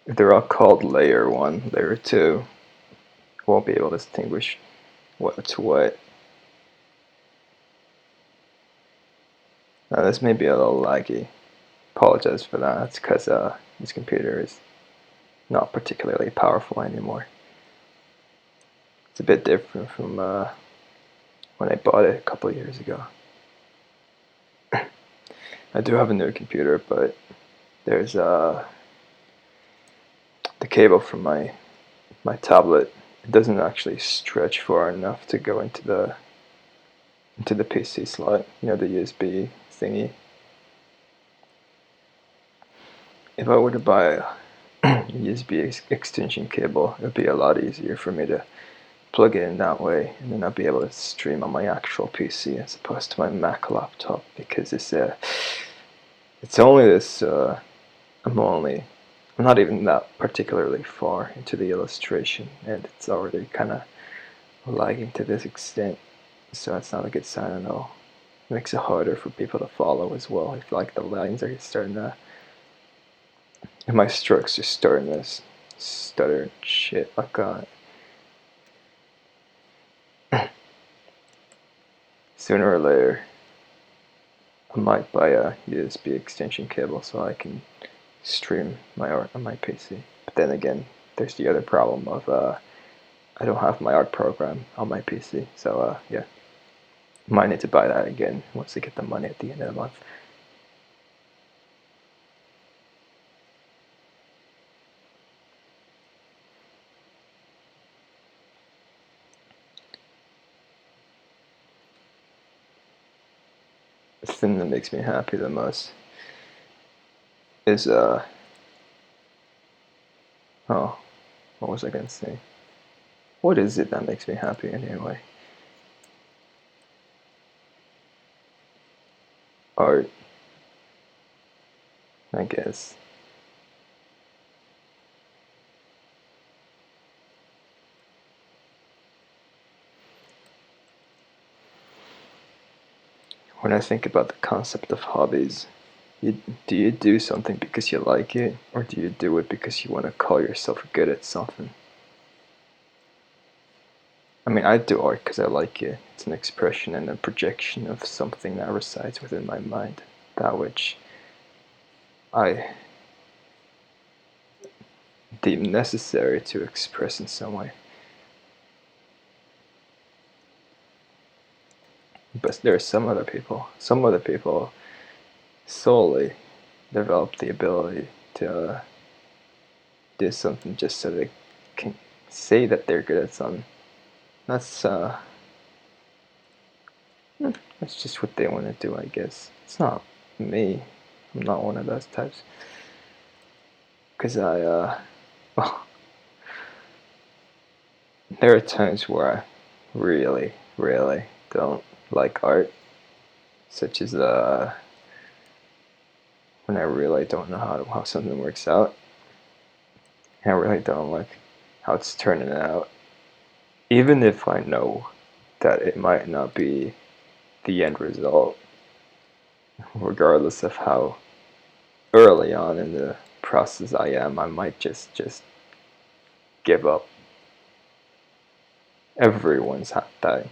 They're all called layer 1, layer 2. Won't be able to distinguish what's what. Now this may be a little laggy. Apologize for that. That's because this computer is not particularly powerful anymore. It's a bit different from when I bought it a couple of years ago. I do have a new computer, but there's the cable from my tablet. It doesn't actually stretch far enough to go into the PC slot. You know, the USB thingy. If I were to buy a USB extension cable, it would be a lot easier for me to plug it in that way, and then I'll be able to stream on my actual PC as opposed to my Mac laptop, because it's only this. I'm not even that particularly far into the illustration, and it's already kind of lagging to this extent, so that's not a good sign at all. It makes it harder for people to follow as well. I feel like the lines are starting to, and my strokes are starting to stutter and shit. Oh god. Sooner or later, I might buy a USB extension cable so I can stream my art on my PC. But then again, there's the other problem of I don't have my art program on my PC, so yeah, might need to buy that again once I get the money at the end of the month. The thing that makes me happy the most is oh, what was I gonna say? What is it that makes me happy anyway? Art, I guess. When I think about the concept of hobbies, do you do something because you like it, or do you do it because you want to call yourself good at something? I mean, I do art because I like it. It's an expression and a projection of something that resides within my mind, that which I deem necessary to express in some way. But there are some other people solely develop the ability to do something just so they can say that they're good at something. That's that's just what they want to do, I guess. It's not me. I'm not one of those types. Because well, there are times where I really, really don't like art, such as when I really don't know how something works out. I really don't like how it's turning out, even if I know that it might not be the end result, regardless of how early on in the process I am. I might just give up. Everyone's had that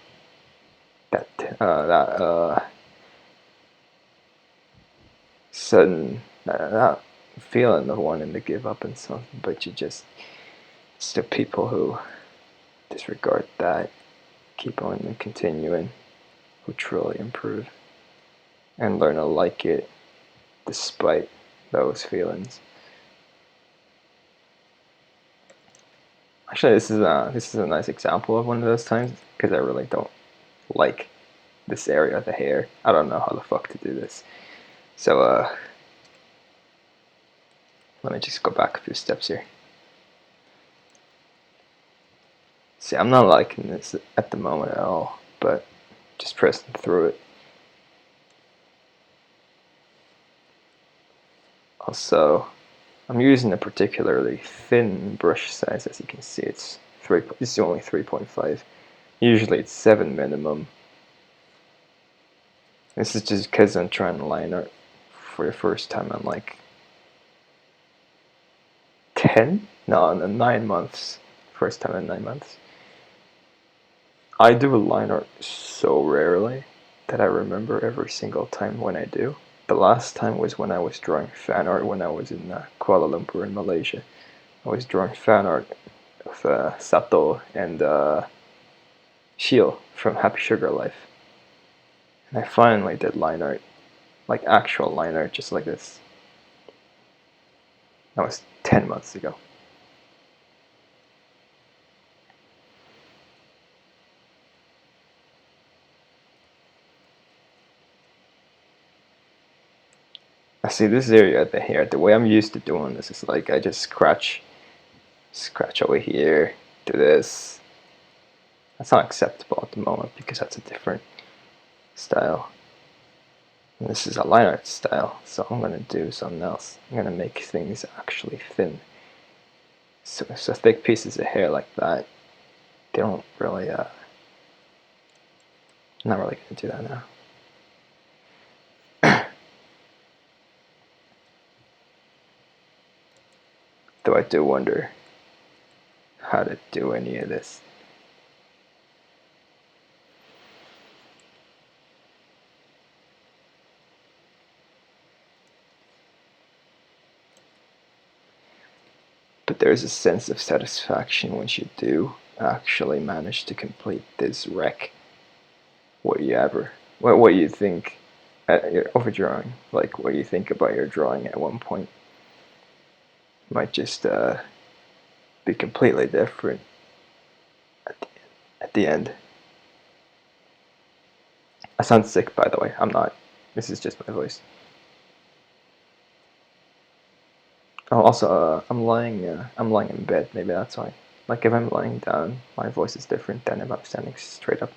sudden that feeling of wanting to give up on something, but it's the people who disregard that, keep on and continuing, who truly improve and learn to like it despite those feelings. Actually, this is a nice example of one of those times, because I really don't like this area of the hair. I don't know how the fuck to do this. So let me just go back a few steps here. See, I'm not liking this at the moment at all, but just pressing through it. Also, I'm using a particularly thin brush size. As you can see, it's only 3.5. Usually it's 7 minimum. This is just because I'm trying to line art for the first time in like 10? No, 9 months. First time in 9 months. I do line art so rarely that I remember every single time when I do. The last time was when I was drawing fan art when I was in Kuala Lumpur in Malaysia. I was drawing fan art of Sato and Shio from Happy Sugar Life. And I finally did line art, like actual line art, just like this. That was 10 months ago. I see this area at the hair. The way I'm used to doing this is like I just scratch over here, do this. That's not acceptable at the moment because that's a different style. And this is a line art style, so I'm gonna do something else. I'm gonna make things actually thin. So thick pieces of hair like that, they don't really, I'm not really gonna do that now. Though I do wonder how to do any of this. But there's a sense of satisfaction once you do actually manage to complete this wreck. What you think at your overdrawing, like what you think about your drawing at one point might just be completely different at the end. I sound sick, by the way. I'm not. This is just my voice. Oh, also, I'm lying in bed. Maybe that's why. Like if I'm lying down, my voice is different than if I'm standing straight up.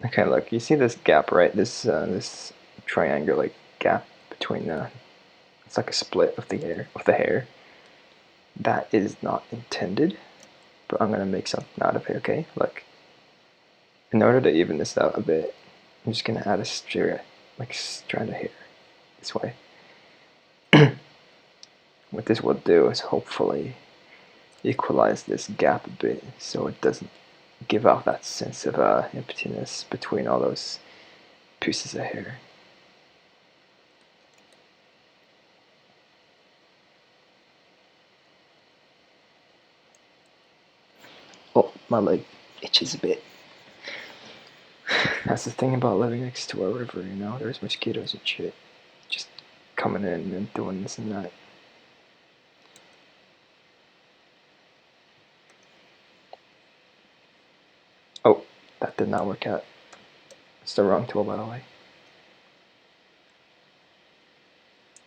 Okay, look, you see this gap, right? This triangular gap between it's like a split of the hair. That is not intended, but I'm gonna make something out of it. Okay, look. In order to even this out a bit, I'm just gonna add a strand of hair this way. What this will do is hopefully equalize this gap a bit, so it doesn't give off that sense of emptiness between all those pieces of hair. Oh, my leg itches a bit. That's the thing about living next to a river, you know, there's mosquitoes and shit just coming in and doing this and that. Oh, that did not work out. It's the wrong tool, by the way.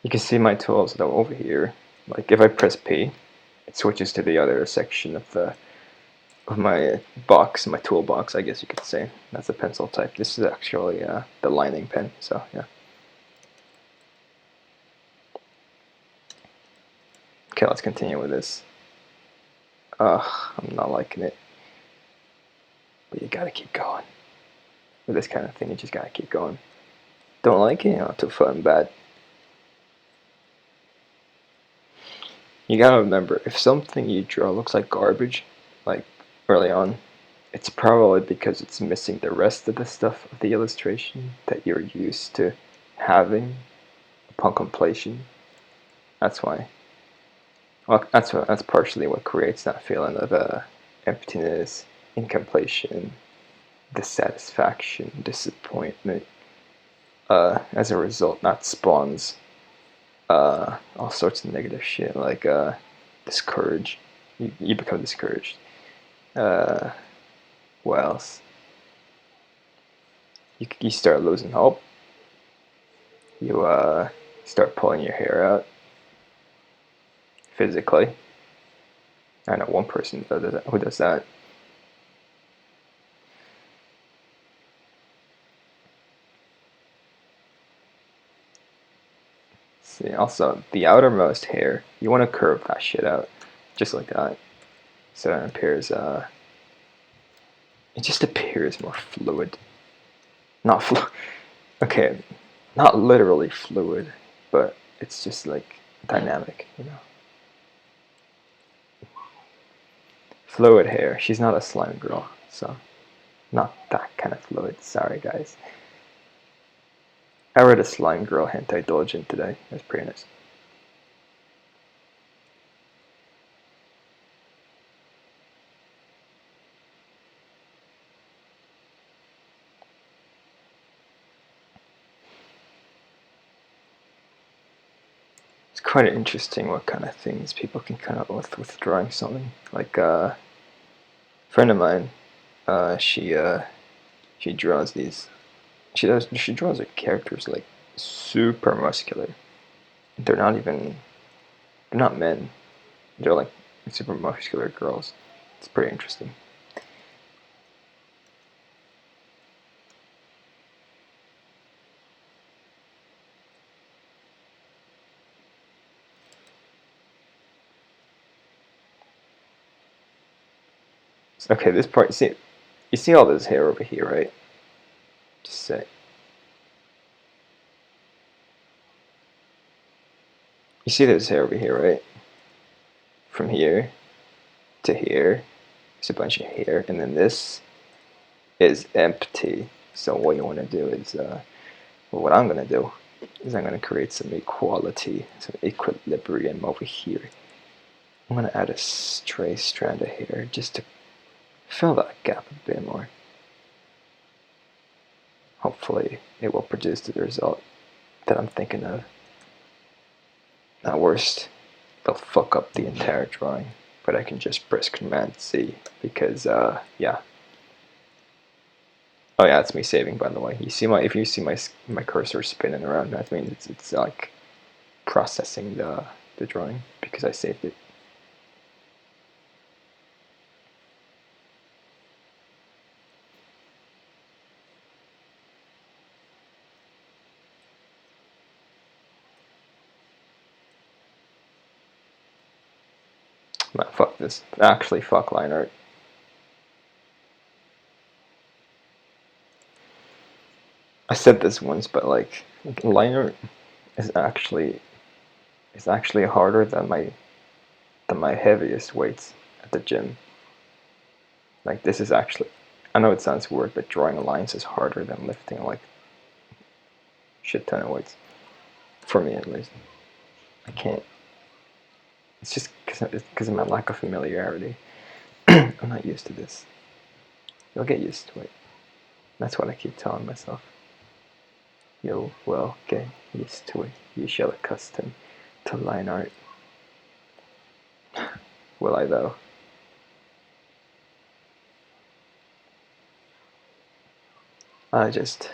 You can see my tools though over here. Like if I press P, it switches to the other section of my box, my toolbox, I guess you could say. That's a pencil type. This is actually the lining pen, so yeah. Okay, let's continue with this. I'm not liking it. But you gotta keep going. With this kind of thing, you just gotta keep going. Don't like it? You know, too fun, bad. You gotta remember, if something you draw looks like garbage, like early on, it's probably because it's missing the rest of the stuff of the illustration that you're used to having upon completion. That's why. Well, that's partially what creates that feeling of emptiness, incompletion, dissatisfaction, disappointment. As a result, that spawns all sorts of negative shit like discourage. You become discouraged. What else? You start losing hope. You start pulling your hair out physically. I know one person who does that. See, also the outermost hair, you want to curve that shit out, just like that, so it appears. It just appears here is more fluid. Not okay, not literally fluid, but it's just like dynamic, you know. Fluid hair. She's not a slime girl, so not that kind of fluid. Sorry, guys. I read a slime girl hentai doujin today. It was pretty nice. It's quite interesting what kind of things people can come up with drawing something. Like a friend of mine, she draws these. She draws like characters like super muscular. They're not even. They're not men. They're like super muscular girls. It's pretty interesting. Okay, this part. You see all this hair over here, right? Just say. You see this hair over here, right? From here to here, there's a bunch of hair, and then this is empty. So what you want to do is, well, what I'm going to do is I'm going to create some equality, some equilibrium over here. I'm going to add a stray strand of hair just to fill that gap a bit more. Hopefully it will produce the result that I'm thinking of. At worst, they'll fuck up the entire drawing, but I can just press Command C because, yeah. Oh yeah, it's me saving, by the way. If you see my cursor spinning around, that means it's like processing the drawing because I saved it. Man, fuck this. Actually, fuck line art. I said this once, but like line art is actually harder than my heaviest weights at the gym. Like this is actually, I know it sounds weird, but drawing lines is harder than lifting like shit ton of weights. For me, at least. I can't. It's just because of my lack of familiarity. I'm not used to this. You'll get used to it. That's what I keep telling myself. You will get used to it. You shall accustom to line art. Will I though? I just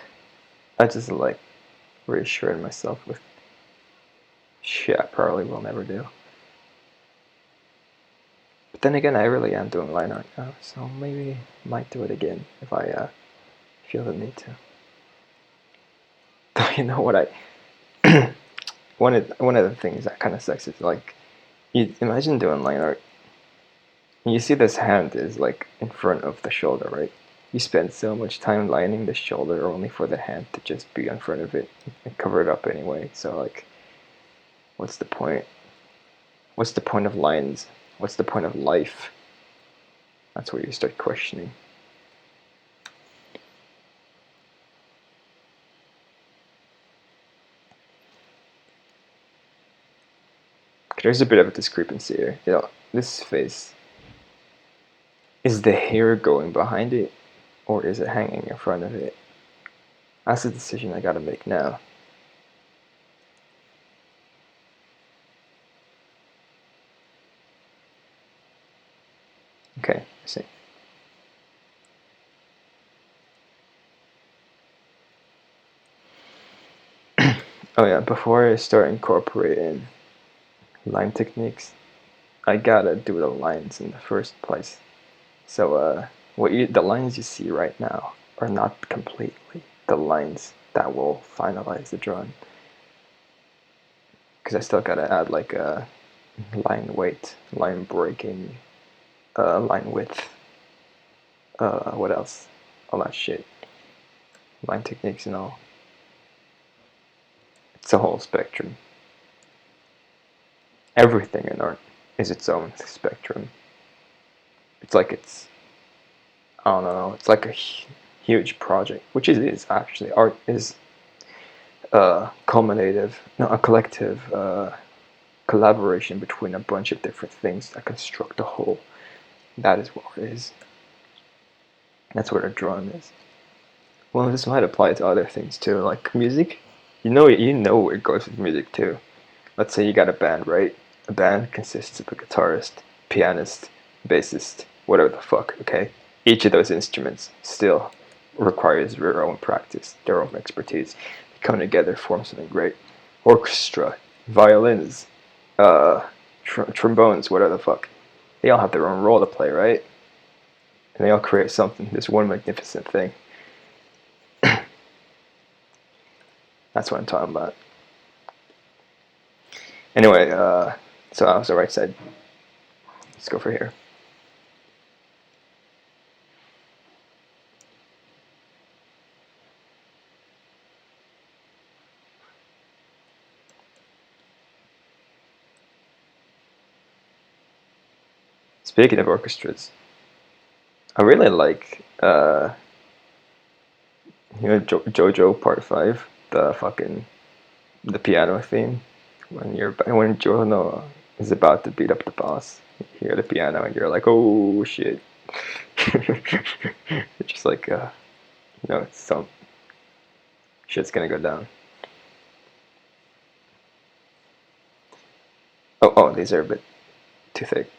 like reassuring myself with shit I probably will never do. But then again, I really am doing line art now, so maybe I might do it again if I feel the need to. You know what one of the things that kind of sucks is like, you imagine doing line art. And you see this hand is like in front of the shoulder, right? You spend so much time lining the shoulder only for the hand to just be in front of it and cover it up anyway. So like, what's the point? What's the point of lines? What's the point of life? That's where you start questioning. There's a bit of a discrepancy here. You know, this face, is the hair going behind it or is it hanging in front of it? That's a decision I gotta make now. Okay, I see. Oh yeah, before I start incorporating line techniques, I gotta do the lines in the first place. So the lines you see right now are not completely the lines that will finalize the drawing. Because I still gotta add like a line weight, line breaking, line width. What else? all that shit, line techniques and all. It's a whole spectrum. Everything in art is its own spectrum. It's like I don't know, it's like a huge project, which it is actually. Art is a collective collaboration between a bunch of different things that construct a whole. That is what art is. That's what a drawing is. Well, this might apply to other things too, like music. You know where it goes with music too. Let's say you got a band, right? A band consists of a guitarist, pianist, bassist, whatever the fuck, okay? Each of those instruments still requires their own practice, their own expertise. They come together, form something great. Orchestra, violins, trombones, whatever the fuck. They all have their own role to play, right? And they all create something, this one magnificent thing. That's what I'm talking about. Anyway, so I was the right side. Let's go for here. Speaking of orchestras, I really like JoJo Part 5, the piano theme. When Giorno is about to beat up the boss, you hear the piano and you're like, oh shit. It's just like some shit's gonna go down. Oh, these are a bit too thick.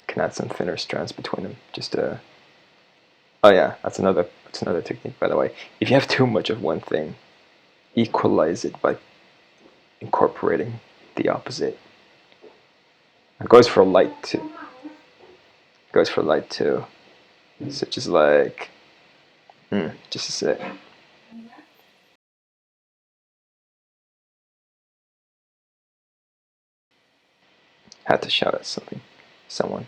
Can add some thinner strands between them. Oh yeah, that's another technique, by the way. If you have too much of one thing, equalize it by incorporating the opposite. It goes for light too. Such as like, just a sec. Had to shout at someone.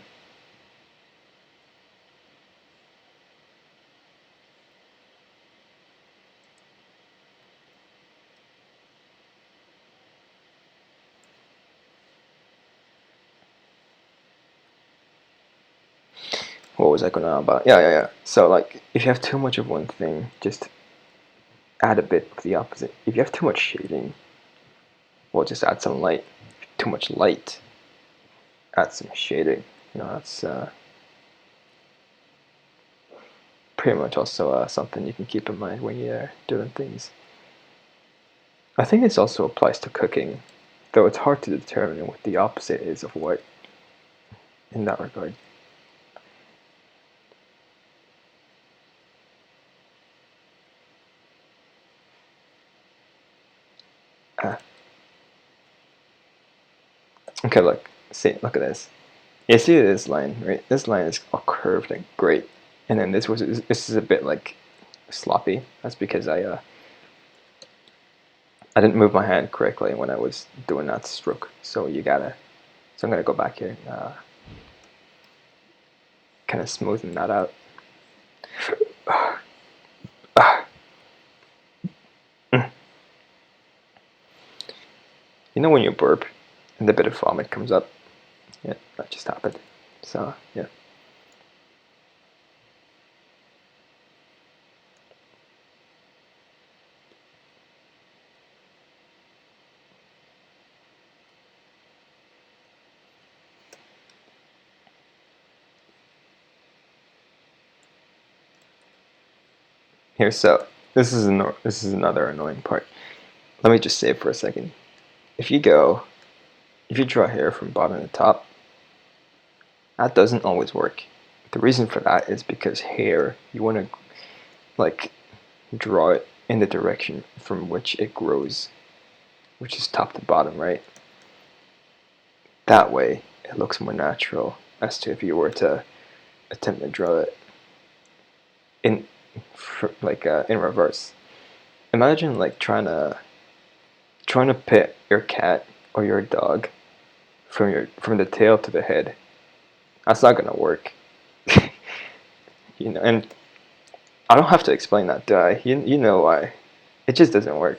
What was I going on about? Yeah. So like, if you have too much of one thing, just add a bit of the opposite. If you have too much shading, well, just add some light. Too much light, add some shading. That's pretty much also something you can keep in mind when you're doing things. I think this also applies to cooking, though it's hard to determine what the opposite is of what in that regard. Okay, look at this. You see this line, right? This line is all curved and great, and then this is a bit like sloppy. That's because I didn't move my hand correctly when I was doing that stroke. So I'm gonna go back here and kind of smoothen that out. You know when you burp and a bit of vomit comes up? Yeah, that just happened. So, yeah. Here, so this is another annoying part. Let me just say for a second. If you draw hair from bottom to top, that doesn't always work. The reason for that is because hair, you want to like draw it in the direction from which it grows, which is top to bottom, right? That way, it looks more natural as to if you were to attempt to draw it in in reverse. Imagine like trying to pet your cat or your dog from the tail to the head. That's not gonna work. And I don't have to explain that, do I? You know why. It just doesn't work.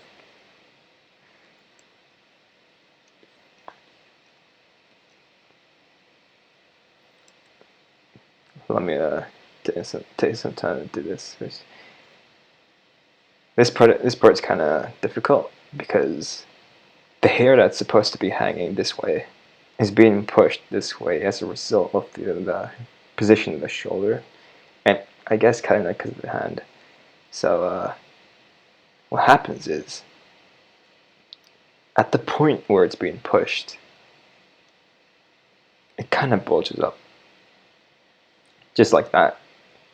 Let me take some time to do this first. This part's kind of difficult because the hair that's supposed to be hanging this way is being pushed this way as a result of the position of the shoulder, and I guess kind of because of the hand. So what happens is, at the point where it's being pushed, it kind of bulges up, just like that,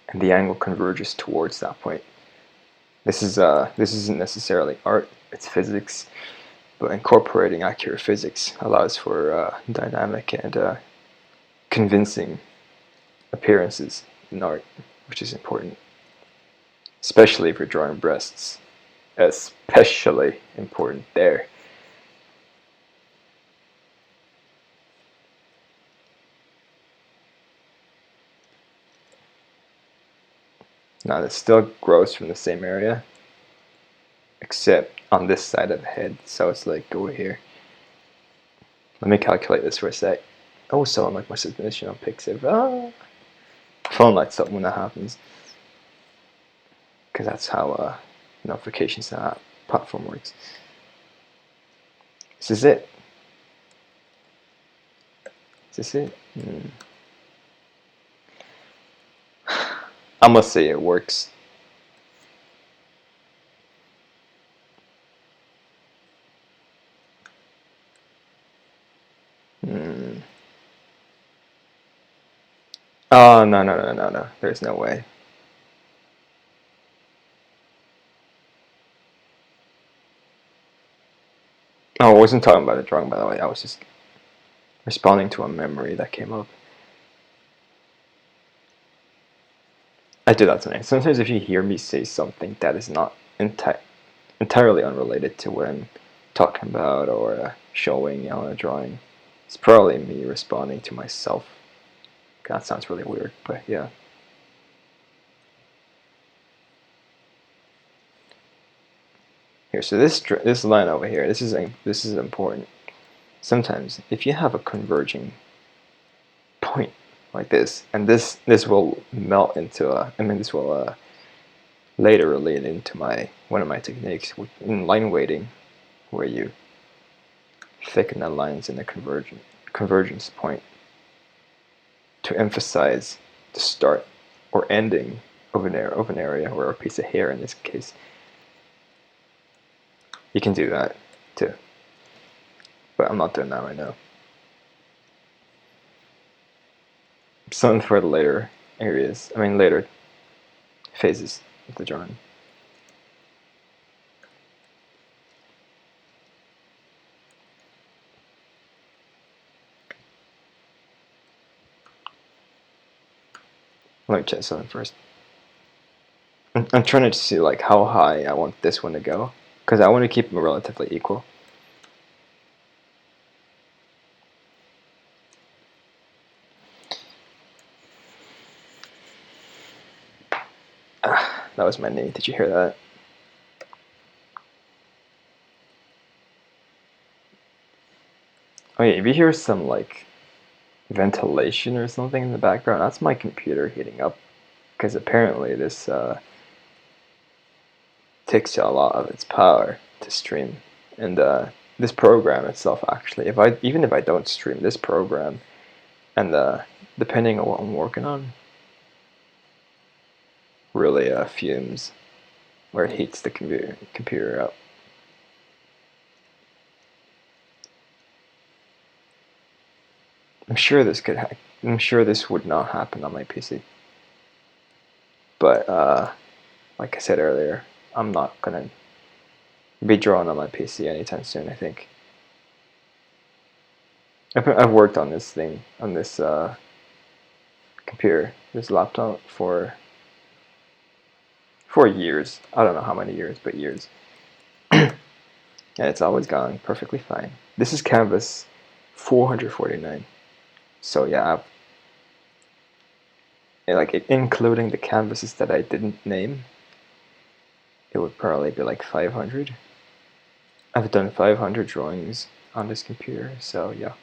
and the angle converges towards that point. This isn't necessarily art; it's physics, but incorporating accurate physics allows for dynamic and convincing appearances in art, which is important, especially if you're drawing breasts. Especially important there. Now this still grows from the same area, except on this side of the head, so it's like over here. Let me calculate this for a sec. Oh, someone like my submission on Pixiv. Phone lights up when that happens, because that's how notifications to that platform works. This is it. Is this it? I must say it works. Oh, no. There's no way. Oh, I wasn't talking about a drawing, by the way. I was just responding to a memory that came up. I do that tonight. Sometimes if you hear me say something that is not entirely unrelated to what I'm talking about or showing on a drawing, it's probably me responding to myself. That sounds really weird, but yeah. Here, so this line over here, this is important. Sometimes if you have a converging point like this, and this will melt into this will later relate into one of my techniques in line weighting, where you thicken the lines in the convergence point to emphasize the start or ending of an area or a piece of hair in this case. You can do that too, but I'm not doing that right now. Something for the later areas, later phases of the drawing. Let me check something first. I'm trying to see like how high I want this one to go, because I want to keep them relatively equal. That was my knee. Did you hear that? Oh yeah, if you hear some like ventilation or something in the background, that's my computer heating up, because apparently this takes a lot of its power to stream, and this program itself actually, even if I don't stream this program, and depending on what I'm working on, really fumes where it heats the computer up. I'm sure this would not happen on my PC, but like I said earlier, I'm not gonna be drawing on my PC anytime soon. I think I've worked on this computer, this laptop for years. I don't know how many years, but years. And it's always gone perfectly fine. This is Canvas 449. So yeah, like including the canvases that I didn't name, it would probably be like 500. I've done 500 drawings on this computer, so yeah.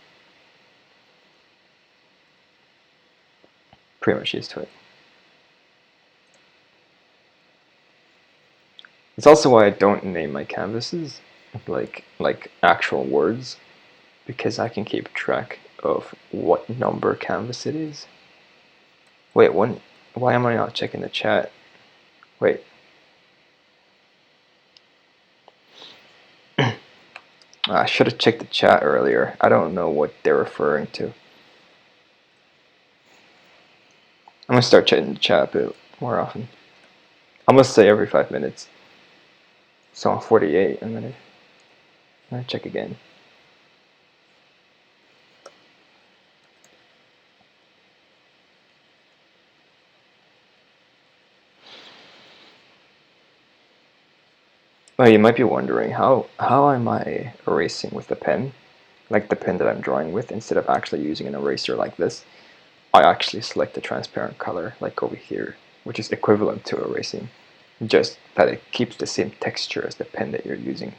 Pretty much used to it. It's also why I don't name my canvases like actual words, because I can keep track of what number canvas it is. Wait, why am I not checking the chat? Wait. I should have checked the chat earlier. I don't know what they're referring to. I'm gonna start checking the chat a bit more often. I must say every 5 minutes. So I'm 48. I'm gonna check again. Well, you might be wondering how am I erasing with the pen, like the pen that I'm drawing with, instead of actually using an eraser like this. I actually select a transparent color, like over here, which is equivalent to erasing, just that it keeps the same texture as the pen that you're using.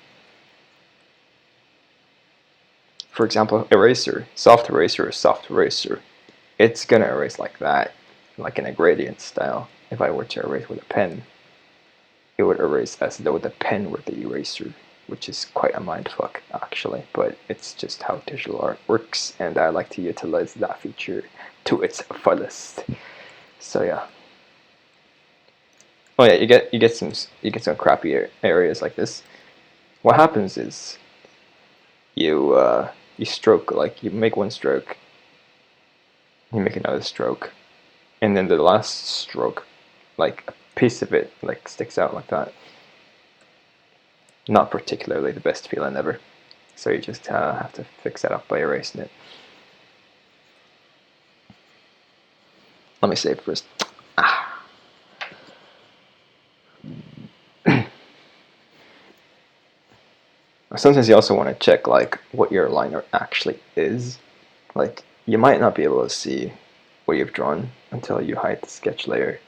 For example, eraser, soft eraser is soft eraser. It's gonna erase like that, like in a gradient style. If I were to erase with a pen, it would erase as though the pen were the eraser, which is quite a mindfuck actually, but it's just how digital art works, and I like to utilize that feature to its fullest. So yeah. Oh yeah, you get some crappy areas like this. What happens is you stroke, like you make one stroke, you make another stroke, and then the last stroke, like a piece of it like sticks out like that. Not particularly the best feeling ever. So you just have to fix that up by erasing it. Let me save first. Sometimes you also want to check like what your liner actually is. Like you might not be able to see what you've drawn until you hide the sketch layer.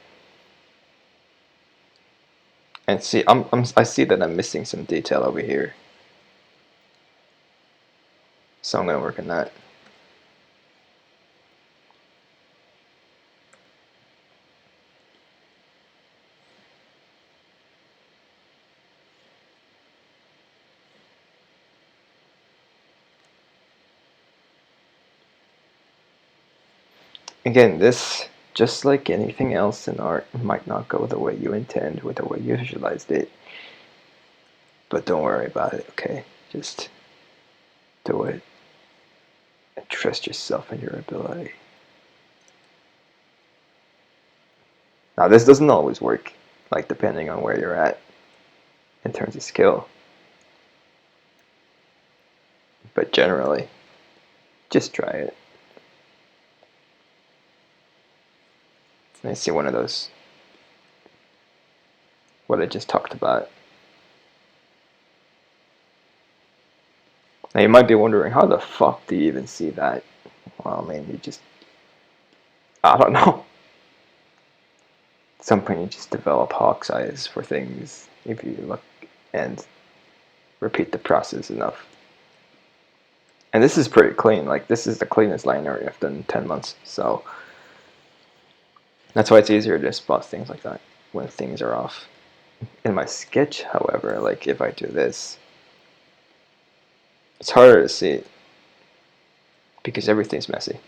And see, I see that I'm missing some detail over here. So I'm going to work on that. Again, this, just like anything else in art, might not go the way you intend with the way you visualized it. But don't worry about it, okay? Just do it and trust yourself and your ability. Now, this doesn't always work, like depending on where you're at in terms of skill. But generally, just try it. Let me see one of those, what I just talked about. Now you might be wondering, how the fuck do you even see that? Well, I mean, you just, I don't know. At some point you just develop hawk's eyes for things if you look and repeat the process enough. And this is pretty clean, like this is the cleanest line art I've done in 10 months, so that's why it's easier to spot things like that when things are off. In my sketch, however, like if I do this, it's harder to see because everything's messy.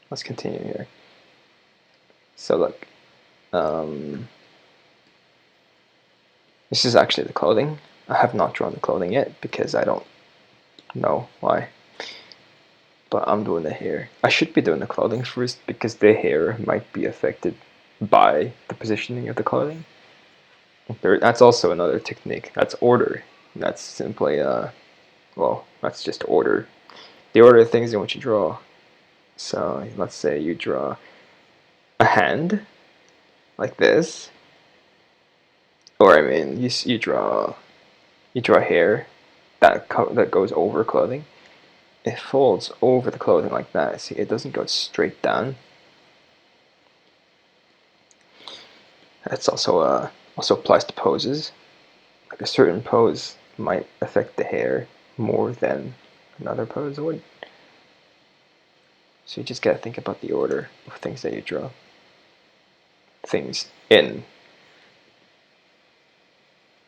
Let's continue here. So look, this is actually the clothing. I have not drawn the clothing yet because I don't know why. But I'm doing the hair. I should be doing the clothing first because the hair might be affected by the positioning of the clothing. That's also another technique. That's order. That's simply, well, that's just order. The order of things in which you draw. So let's say you draw a hand like this, or I mean, you draw hair that goes over clothing. it folds over the clothing like that. See, it doesn't go straight down. It's also applies to poses. Like a certain pose might affect the hair more than another pose would. So you just gotta think about the order of things that you draw things in.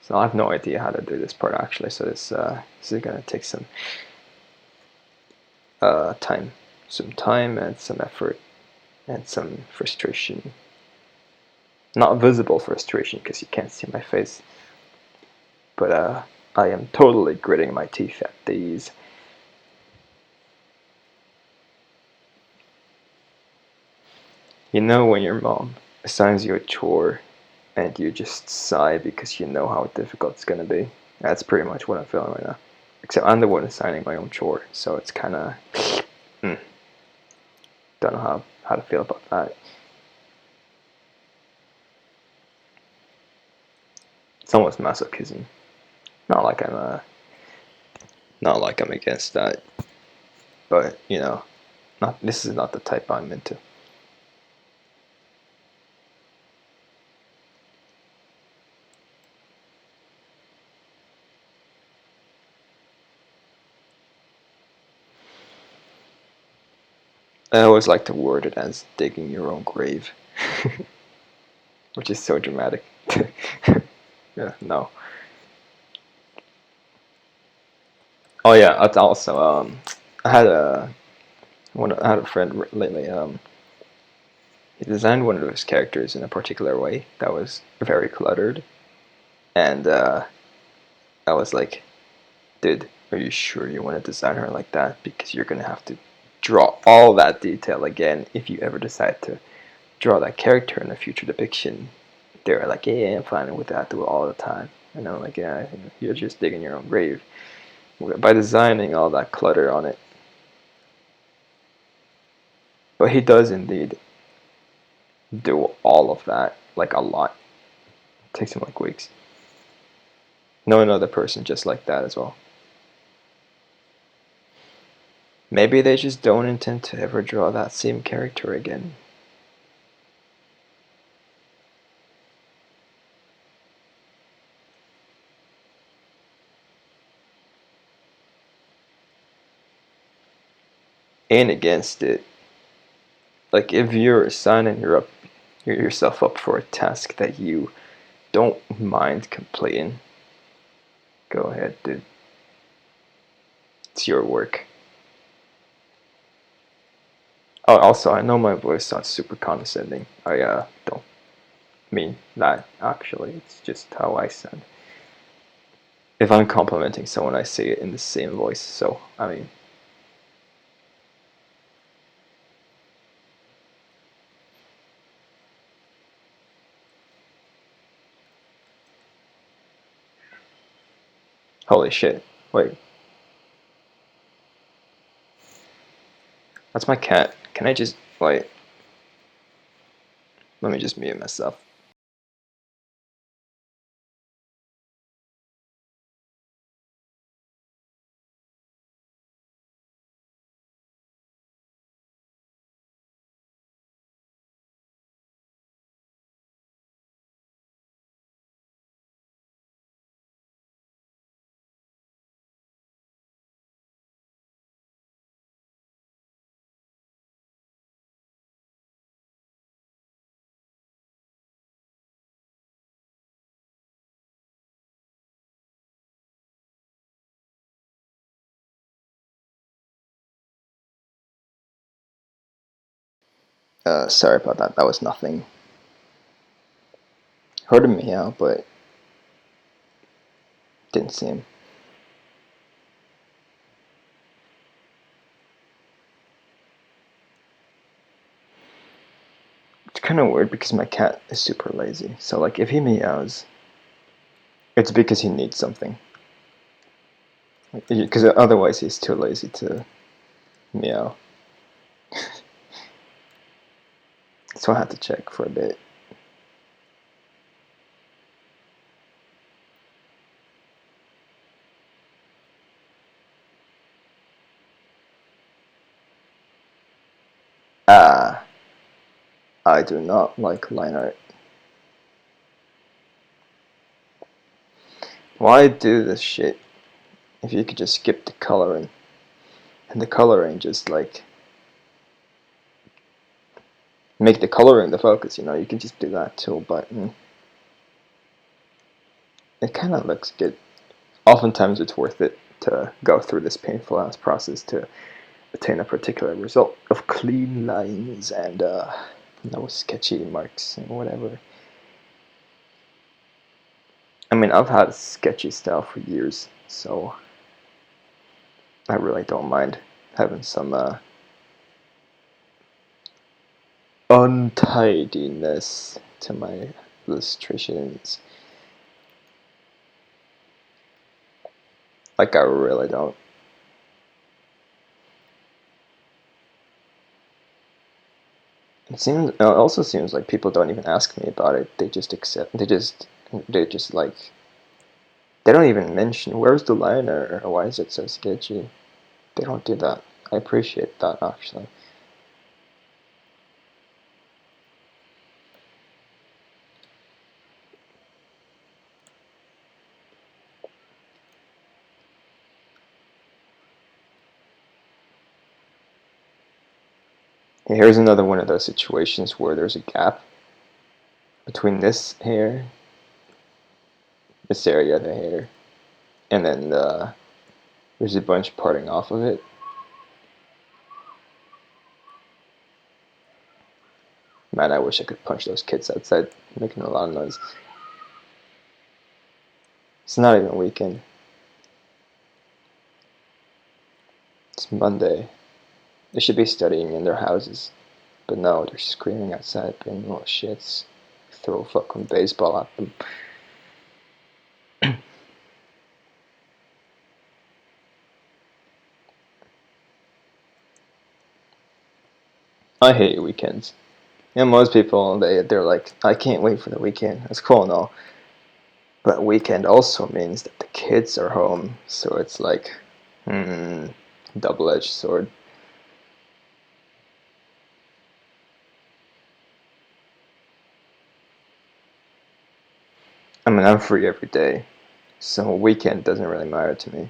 So I have no idea how to do this part actually. So this is gonna take some time, and some effort, and some frustration. Not visible frustration because you can't see my face, but I am totally gritting my teeth at these. You know when your mom assigns you a chore and you just sigh because you know how difficult it's gonna be? That's pretty much what I'm feeling right now. Except I'm the one assigning my own chore, so it's kind of don't know how to feel about that. It's almost masochism. Not like I'm against that, but you know, this is not the type I'm into. I always like to word it as digging your own grave, which is so dramatic. Yeah, no. Oh yeah, it's also I had a friend lately. He designed one of his characters in a particular way that was very cluttered, and I was like, dude, are you sure you want to design her like that? Because you're gonna have to draw all that detail again if you ever decide to draw that character in a future depiction. They were like, yeah, I'm fine with that, do it all the time. And I'm like, yeah, you're just digging your own grave by designing all that clutter on it. But he does indeed do all of that, like a lot. It takes him like weeks. Know another person just like that as well. Maybe they just don't intend to ever draw that same character again. And against it, like if you're signing yourself up for a task that you don't mind completing, go ahead, dude. It's your work. Oh, also, I know my voice sounds super condescending. I don't mean that actually. It's just how I sound. If I'm complimenting someone, I say it in the same voice. So I mean, holy shit! Wait, that's my cat. Can I just wait? Let me just mute myself. Sorry about that. That was nothing. Heard him meow, but didn't see him. It's kind of weird because my cat is super lazy. So like if he meows, it's because he needs something. Because otherwise he's too lazy to meow. So I had to check for a bit. Ah, I do not like line art. Why do this shit if you could just skip the coloring? And the coloring just like make the coloring the focus, you know, you can just do that tool button. It kind of looks good. Oftentimes it's worth it to go through this painful ass process to attain a particular result of clean lines and no sketchy marks and whatever. I mean, I've had a sketchy style for years, so I really don't mind having some untidiness to my illustrations. Like, I really don't. It also seems like people don't even ask me about it. They just accept. They just like. They don't even mention where's the liner or why is it so sketchy. They don't do that. I appreciate that actually. Here's another one of those situations where there's a gap between this hair, this area of the hair, and then there's a bunch parting off of it. Man, I wish I could punch those kids outside making a lot of noise. It's not even a weekend. It's Monday. They should be studying in their houses. But no, they're screaming outside, being little shits. Throw a fucking baseball at them. I hate weekends. You know, most people, they're like, I can't wait for the weekend. That's cool and all. But weekend also means that the kids are home. So it's like, double-edged sword. I mean, I'm free every day. So a weekend doesn't really matter to me.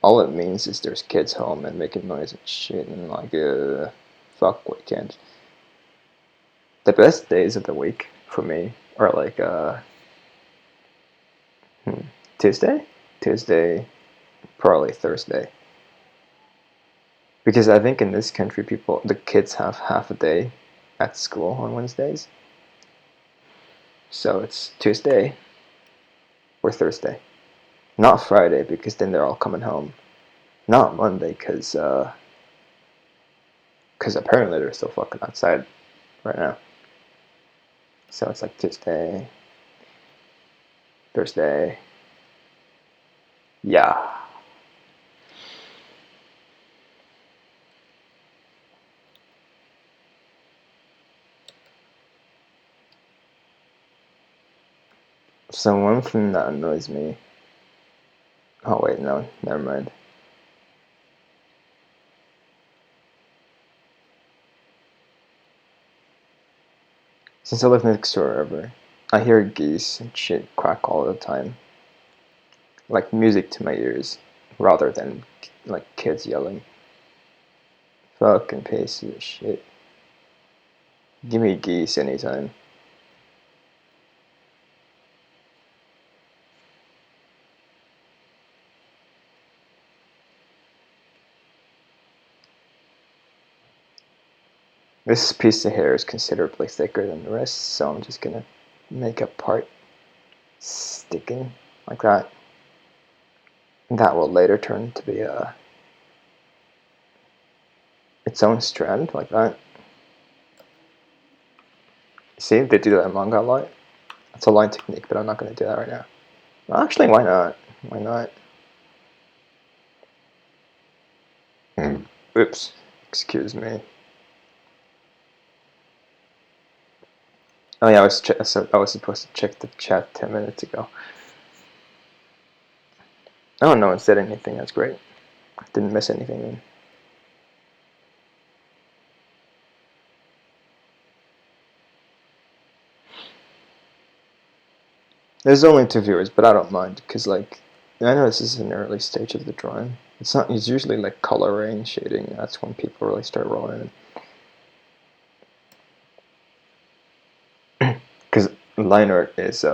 All it means is there's kids home and making noise and shit, and like, fuck weekends. The best days of the week for me are like, Tuesday? Tuesday, probably Thursday. Because I think in this country, the kids have half a day at school on Wednesdays. So it's Tuesday or Thursday. Not Friday, because then they're all coming home. Not Monday, because apparently they're still fucking outside right now. So it's like Tuesday, Thursday. Yeah. So one thing that annoys me. Oh wait, no, never mind. Since I live next to a river, I hear geese and shit quack all the time. Like music to my ears, rather than like kids yelling. Fucking piece of shit. Give me geese anytime. This piece of hair is considerably thicker than the rest, so I'm just gonna make a part sticking like that. That will later turn to be its own strand like that. See, they do that in manga a lot. That's a line technique, but I'm not gonna do that right now. Well, actually, why not? Why not? Oops. Excuse me. Oh yeah, I was supposed to check the chat 10 minutes ago. Oh, no one said anything. That's great. Didn't miss anything then. There's only 2 viewers, but I don't mind, because, like, I know this is an early stage of the drawing. It's usually, like, coloring, shading, that's when people really start rolling in. Because line art is,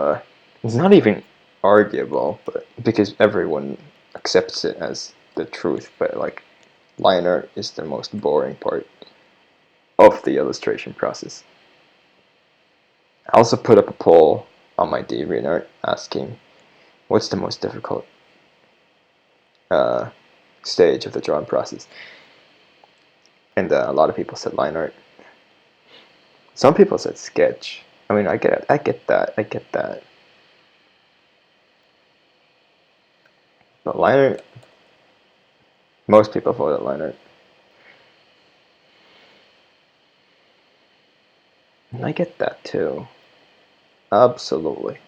it's not even arguable, but because everyone accepts it as the truth, but, like, line art is the most boring part of the illustration process. I also put up a poll on my DeviantArt asking, what's the most difficult stage of the drawing process? And a lot of people said line art. Some people said sketch. I mean, I get that. But line art, most people voted line art. And I get that too. Absolutely.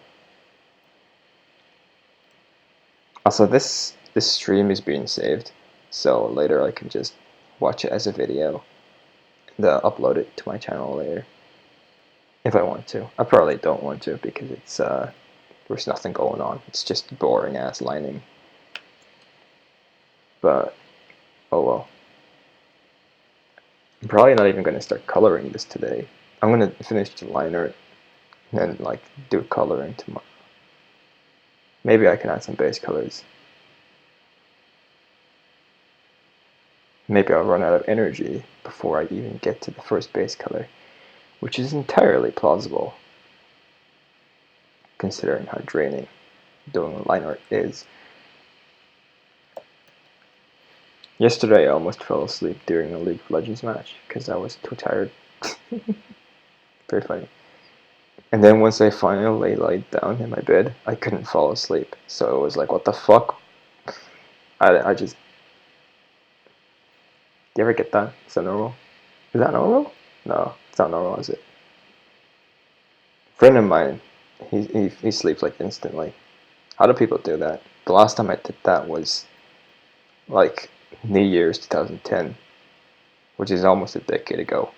Also, this stream is being saved, so later I can just watch it as a video and upload it to my channel later. If I want to. I probably don't want to because it's there's nothing going on. It's just boring ass lining. But oh well. I'm probably not even gonna start coloring this today. I'm gonna finish the line art and then like do coloring tomorrow. Maybe I can add some base colors. Maybe I'll run out of energy before I even get to the first base color, which is entirely plausible considering how draining doing line art is. Yesterday I almost fell asleep during a League of Legends match because I was too tired. Very funny. And then once I finally laid down in my bed, I couldn't fall asleep. So it was like, what the fuck? I just... Do you ever get that? Is that normal? Is that normal? No, it's not normal, is it? A friend of mine, he sleeps like instantly. How do people do that? The last time I did that was like New Year's 2010, which is almost a decade ago.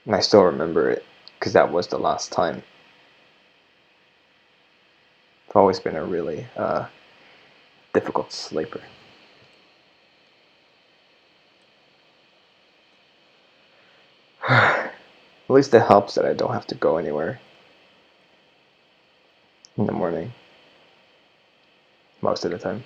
And I still remember it, because that was the last time. I've always been a really difficult sleeper. At least it helps that I don't have to go anywhere in the morning, most of the time.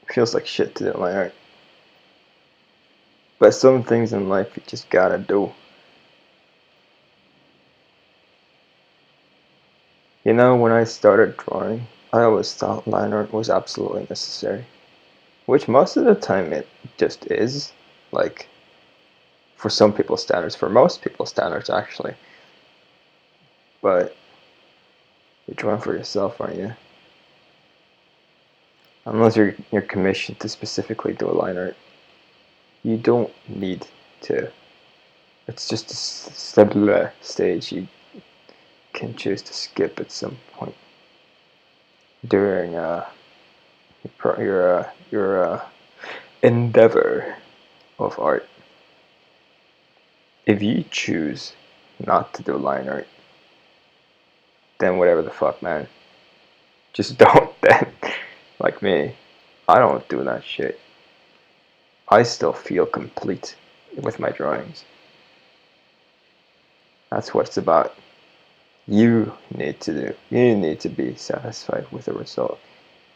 It feels like shit to do my art. But some things in life you just gotta do. You know, when I started drawing, I always thought line art was absolutely necessary. Which most of the time it just is. Like, for some people's standards, for most people's standards actually. But you're drawing for yourself, aren't you? Unless you're commissioned to specifically do a line art. You don't need to. It's just a stage you can choose to skip at some point during your endeavor of art. If you choose not to do line art, then whatever the fuck, man. Just don't then. Like me, I don't do that shit. I still feel complete with my drawings. That's what it's about. You need to do. You need to be satisfied with the result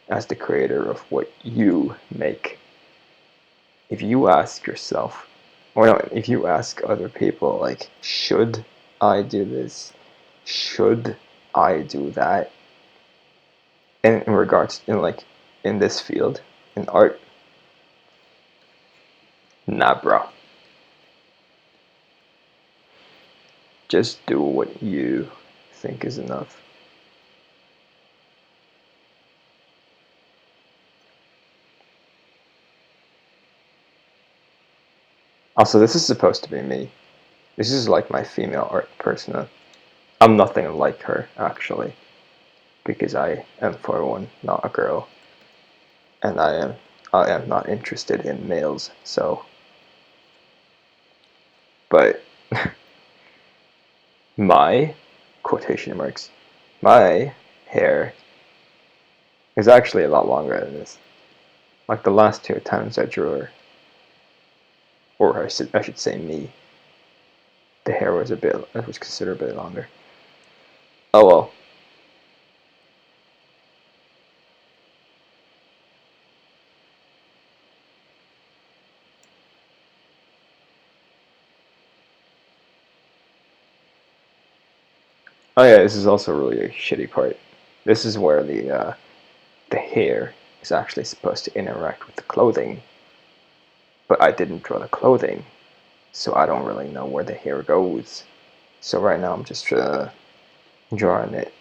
as the creator of what you make. If you ask yourself, or no, if you ask other people, like, should I do this? Should I do that? And in regards, in this field, in art, nah, bro. Just do what you think is enough. Also, this is supposed to be me. This is like my female art persona. I'm nothing like her, actually, because I am, for one, not a girl, and I am not interested in males. So, but my quotation marks, my hair is actually a lot longer than this. Like the last 2 times I drew her, or I should say me, the hair was considerably longer. Oh well. Oh yeah, this is also really a shitty part. This is where the hair is actually supposed to interact with the clothing, but I didn't draw the clothing, so I don't really know where the hair goes. So right now I'm just drawing it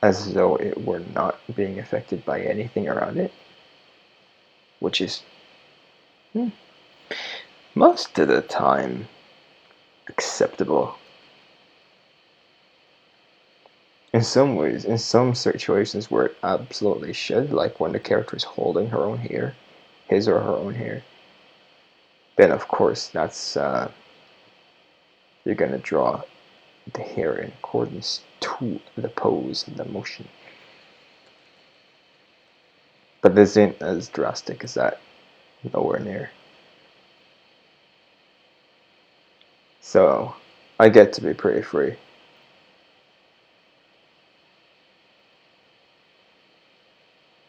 as though it were not being affected by anything around it, which is most of the time acceptable. In some ways, in some situations where it absolutely should, like when the character is holding her own hair, his or her own hair, then of course that's you're gonna draw the hair in accordance to the pose and the motion. But this ain't as drastic as that, nowhere near. So I get to be pretty free.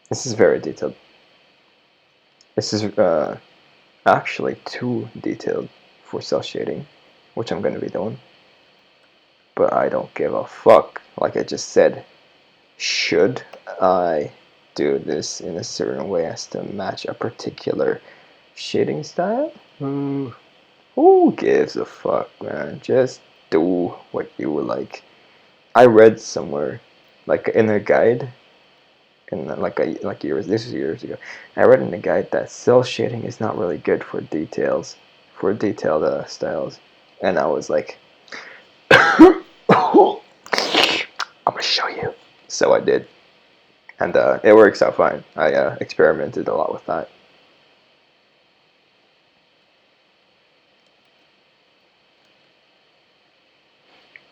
This is very detailed. This is actually too detailed for cell shading, which I'm gonna be doing. But I don't give a fuck. Like I just said, should I do this in a certain way as to match a particular shading style? Who gives a fuck, man? Just do what you would like. I read somewhere, like in a guide, in like years. This was years ago. I read in a guide that cell shading is not really good for details, for detailed styles, and I was like, I'm gonna show you. So I did, and it works out fine. I experimented a lot with that.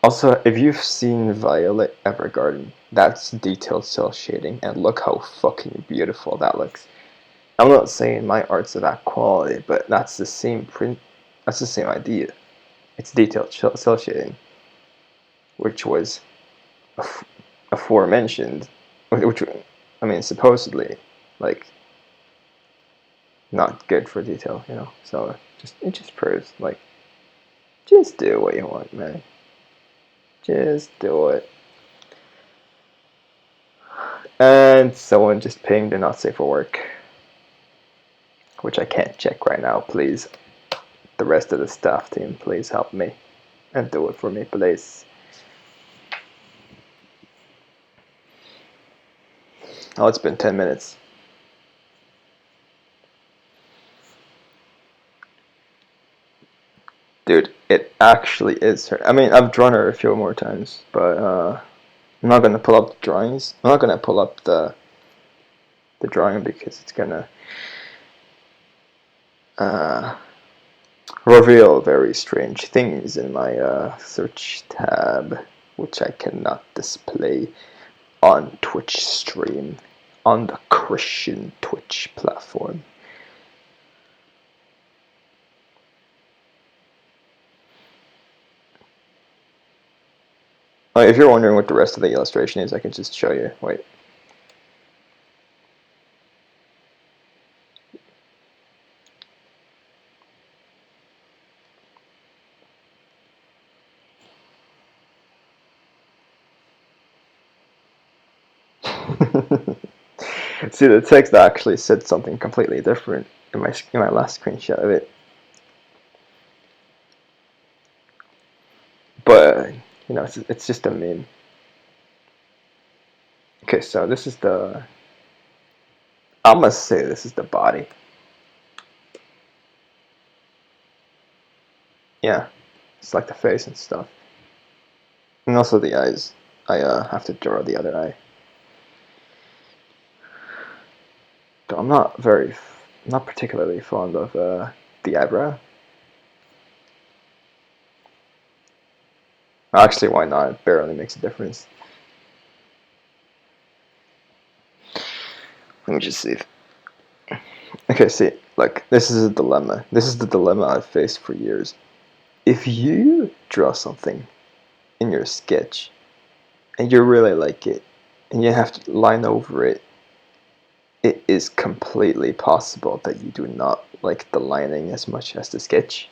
Also, if you've seen Violet Evergarden, that's detailed cell shading, and look how fucking beautiful that looks. I'm not saying my art's of that quality, but that's the same print. That's the same idea. It's detailed cell shading, which was aforementioned, which I mean supposedly like not good for detail, you know. So it just proves like just do what you want, man. Just do it. And someone just pinged and not safe for work, which I can't check right now. Please, the rest of the staff team, please help me and do it for me, please. Oh, it's been 10 minutes. Dude, it actually is her. I mean, I've drawn her a few more times, but I'm not gonna pull up the drawings. I'm not gonna pull up the drawing because it's gonna reveal very strange things in my search tab, which I cannot display on Twitch stream, on the Christian Twitch platform. If you're wondering what the rest of the illustration is, I can just show you. Wait. See, the text actually said something completely different in my last screenshot of it. But You know, it's just a meme. Okay, so this is the. I must say this is the body. Yeah, it's like the face and stuff, and also the eyes. I have to draw the other eye. But I'm not particularly fond of the eyebrow. Actually, why not? It barely makes a difference. Let me just see. Okay, see, like, this is a dilemma. This is the dilemma I've faced for years. If you draw something in your sketch and you really like it and you have to line over it, it is completely possible that you do not like the lining as much as the sketch.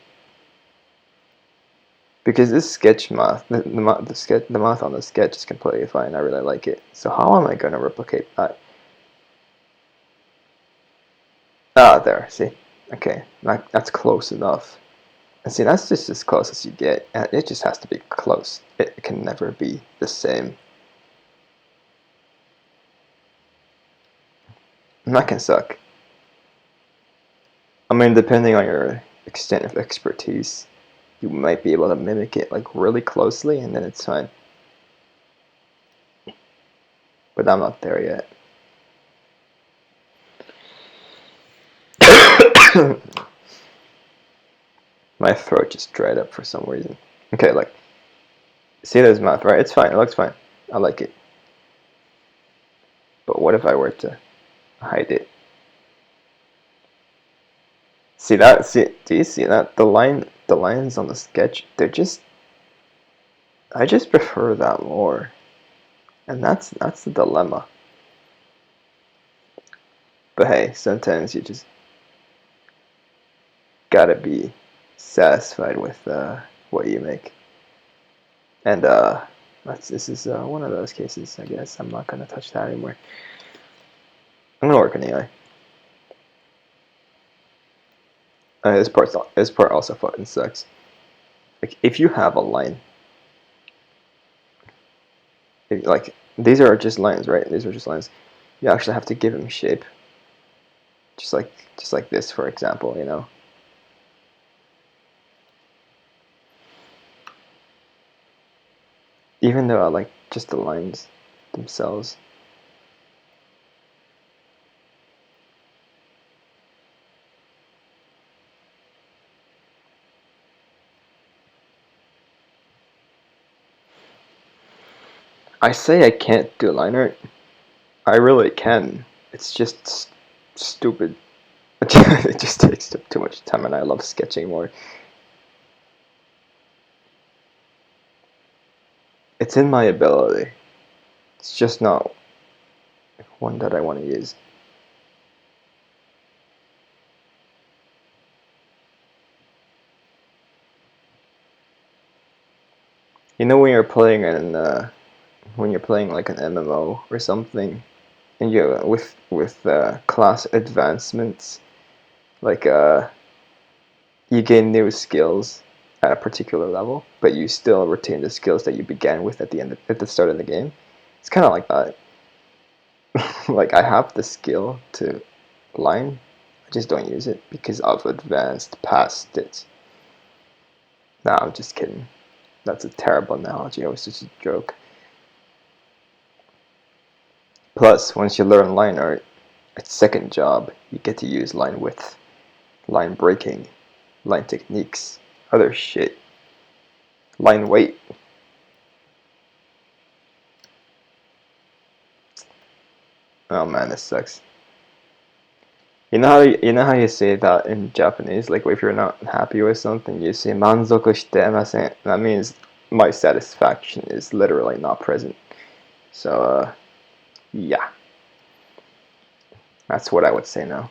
Because this sketch mouth, the mouth on the sketch is completely fine. I really like it. So how am I going to replicate that? Ah, there. See, okay, that's close enough. And see, that's just as close as you get. And it just has to be close. It can never be the same. And that can suck. I mean, depending on your extent of expertise, you might be able to mimic it like really closely, and then it's fine. But I'm not there yet. My throat just dried up for some reason. Okay, like, see this mouth, right? It's fine. It looks fine. I like it. But what if I were to hide it? See that? See? Do you see that? The lines on the sketch, I just prefer that more, and that's the dilemma. But hey, sometimes you just gotta be satisfied with what you make, and this is one of those cases. I guess I'm not gonna touch that anymore. I'm gonna work on the eye. This part also fucking sucks. Like, if you have a line, like, these are just lines, right? These are just lines. You actually have to give them shape, just like this, for example. You know. Even though I like just the lines themselves. I say I can't do line art. I really can. It's just stupid. It just takes too much time, and I love sketching more. It's in my ability. It's just not one that I want to use. You know, when you're playing like an MMO or something, and you with class advancements, like you gain new skills at a particular level, but you still retain the skills that you began with at the start of the game. It's kind of like that. Like, I have the skill to line, I just don't use it because I've advanced past it. Nah, I'm just kidding. That's a terrible analogy. It was just a joke. Plus, once you learn line art, it's second job. You get to use line width, line breaking, line techniques, other shit, line weight. Oh man, this sucks. You know how you say that in Japanese? Like, if you're not happy with something, you say manzoku shitemasen. That means my satisfaction is literally not present. So, yeah, that's what I would say now.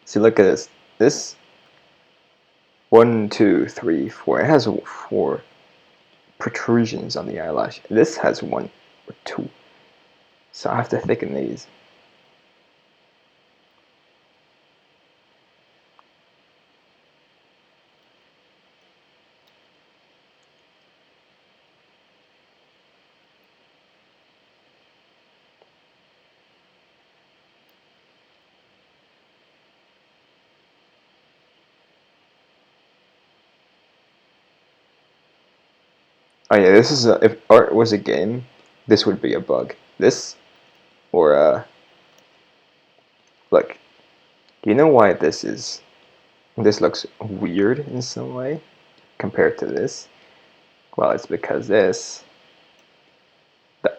See, look at this. This 1, 2, 3, 4. It has 4 protrusions on the eyelash. This has 1 or 2. So I have to thicken these. Oh yeah, this is if art was a game, this would be a bug. This or look, you know why this looks weird in some way compared to this? Well, it's because the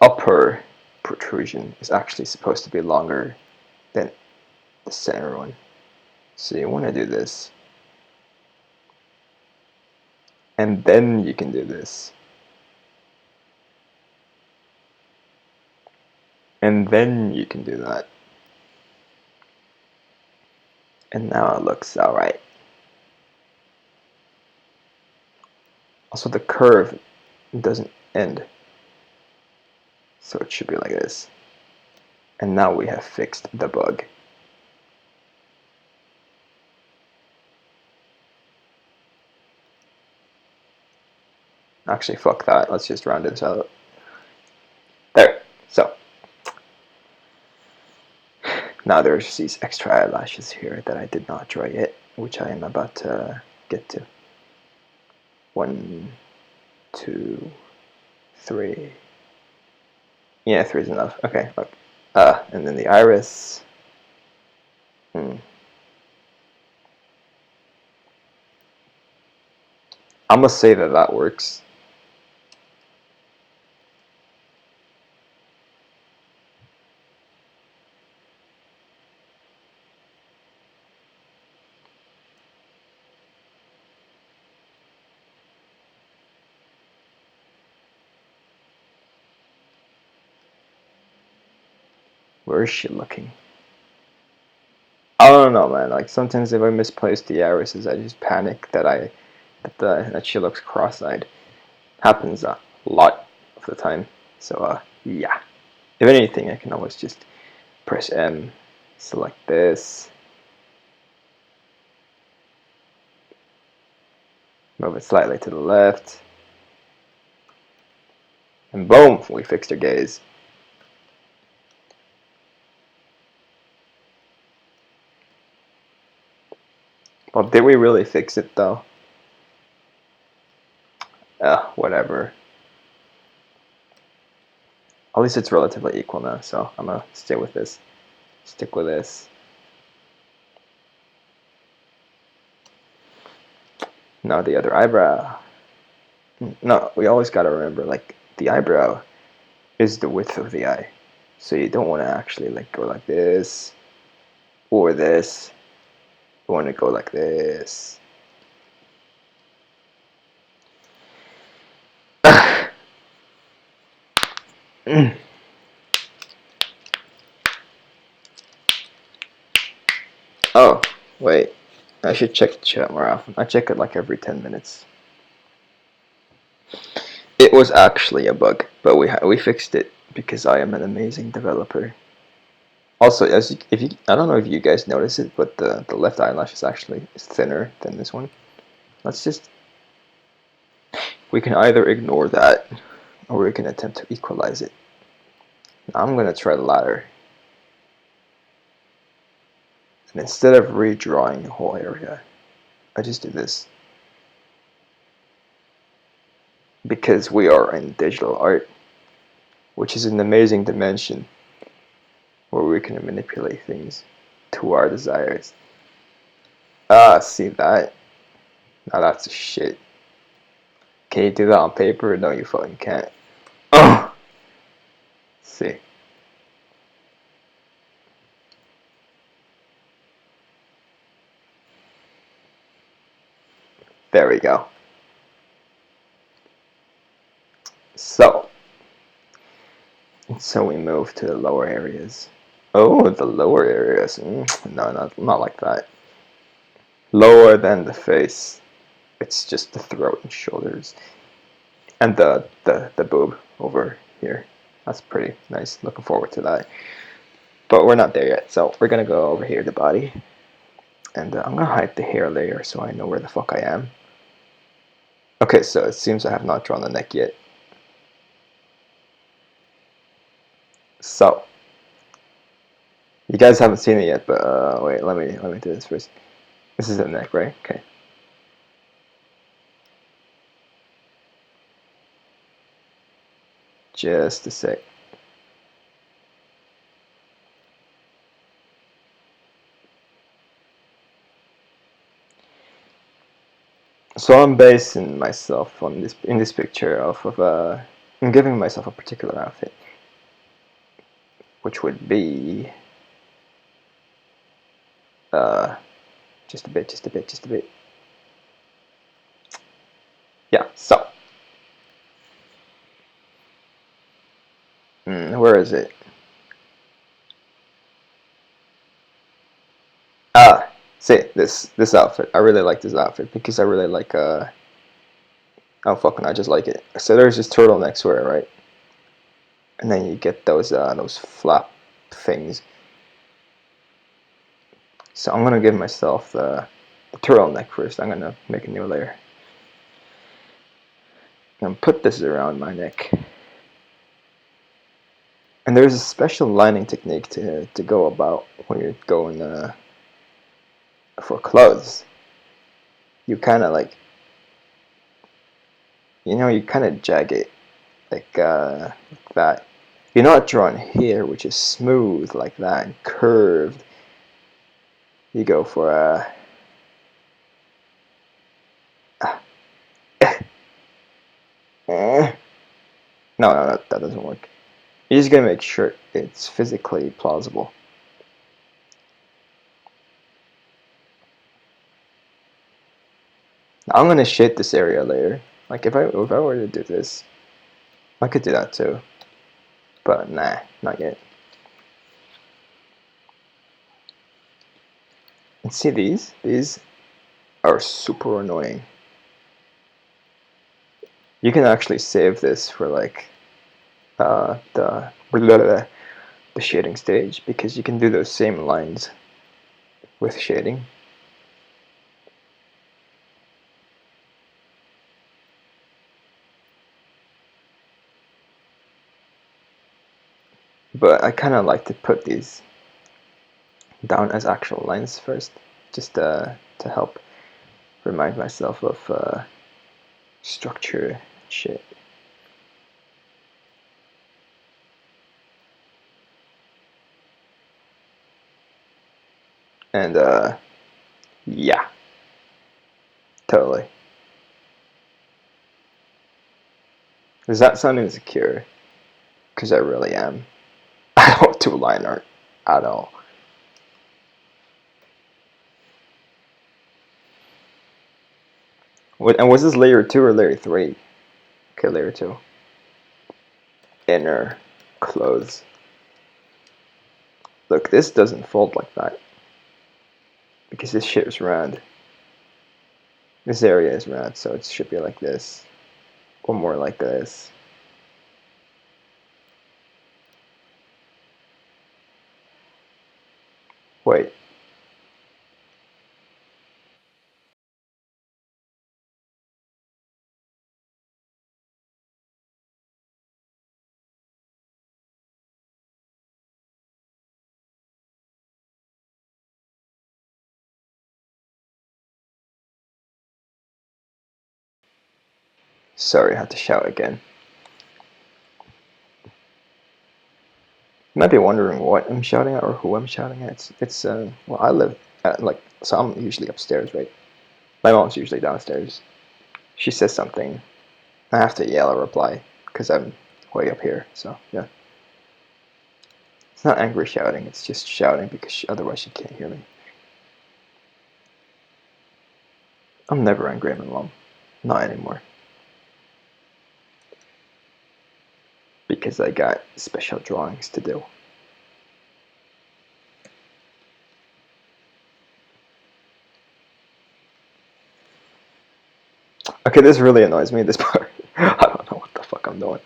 upper protrusion is actually supposed to be longer than the center one. So you want to do this. And then you can do this. And then you can do that. And now it looks alright. Also, the curve doesn't end. So it should be like this. And now we have fixed the bug. Actually, fuck that. Let's just round this out. There. So. Now there's these extra eyelashes here that I did not draw yet, which I am about to get to. 1, 2, 3. Yeah, 3 is enough. Okay, look. And then the iris. I'm gonna say that works. Where is she looking? I don't know, man. Like sometimes if I misplace the irises, I just panic that she looks cross-eyed. Happens a lot of the time. So yeah. If anything, I can always just press M, select this, move it slightly to the left, and boom, we fixed her gaze. Well, did we really fix it though? Whatever. At least it's relatively equal now, so I'm gonna stay with this. Stick with this. Now the other eyebrow. No, we always gotta remember, like, the eyebrow is the width of the eye. So you don't want to actually like go like this or this. You want to go like this. Oh, wait. I should check the chat more often. I check it like every 10 minutes. It was actually a bug, but we fixed it because I am an amazing developer. Also, I don't know if you guys notice it, but the left eyelash is actually thinner than this one. We can either ignore that, or we can attempt to equalize it. I'm gonna try the latter. And instead of redrawing the whole area, I just do this. Because we are in digital art, which is an amazing dimension where we can manipulate things to our desires. See that? Now that's a shit. Can you do that on paper? No, you fucking can't. Oh! See. There we go. So we move to the lower areas. Oh, the lower areas. No, not like that. Lower than the face. It's just the throat and shoulders. And the boob over here. That's pretty nice. Looking forward to that. But we're not there yet, so we're gonna go over here to body. And I'm gonna hide the hair layer so I know where the fuck I am. Okay, so it seems I have not drawn the neck yet. So you guys haven't seen it yet, but wait, let me do this first. This is the neck, right? Okay. Just a sec. So I'm basing myself on this picture off of I'm giving myself a particular outfit, which would be just a bit. Yeah. So where is it? See this outfit. I really like this outfit because I really like oh fucking I just like it. So there's this turtleneck sweater, right? And then you get those flap things. So I'm gonna give myself the turtleneck first. I'm gonna make a new layer and put this around my neck. And there's a special lining technique to go about when you're going for clothes. You kind of like, you kind of jag it like that. You're not drawing hair, which is smooth like that and curved. You go for no, that doesn't work. You're just gonna make sure it's physically plausible. Now, I'm gonna shade this area later. Like if I were to do this, I could do that too. But nah, not yet. And see these? These are super annoying. You can actually save this for like the shading stage because you can do those same lines with shading. But I kind of like to put these down as actual lines first, just to help remind myself of structure and shit. And yeah, totally. Does that sound insecure? Because I really am. I don't do line art at all. And was this layer 2 or layer 3? Okay, layer 2. Inner clothes. Look, this doesn't fold like that. Because this shit is round. This area is round, so it should be like this. Or more like this. Wait. Sorry, I had to shout again. You might be wondering what I'm shouting at or who I'm shouting at. Well, I live at, so I'm usually upstairs, right? My mom's usually downstairs. She says something, I have to yell a reply, because I'm way up here, so, yeah. It's not angry shouting, it's just shouting because otherwise she can't hear me. I'm never angry at my mom. Not anymore. Because I got special drawings to do. Okay, this really annoys me, this part. I don't know what the fuck I'm doing.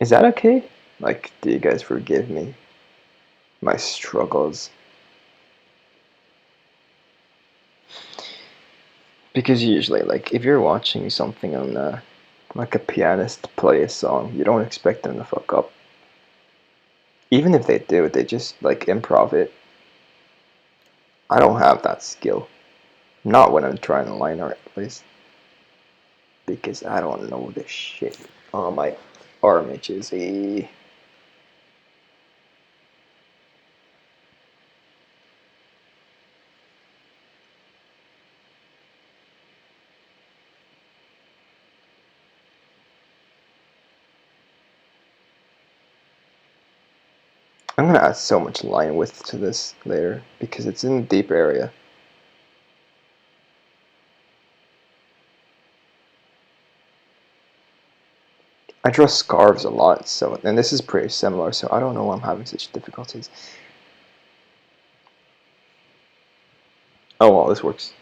Is that okay? Like, do you guys forgive me? My struggles? Because usually, like, if you're watching something on, like a pianist play a song, you don't expect them to fuck up. Even if they do, they just, like, improv it. I don't have that skill. Not when I'm trying to line art, at least. because I don't know this shit. Oh, my arm itches. I'm gonna add so much line width to this later because it's in a deep area. I draw scarves a lot, so and this is pretty similar, so I don't know why I'm having such difficulties. Oh well, this works.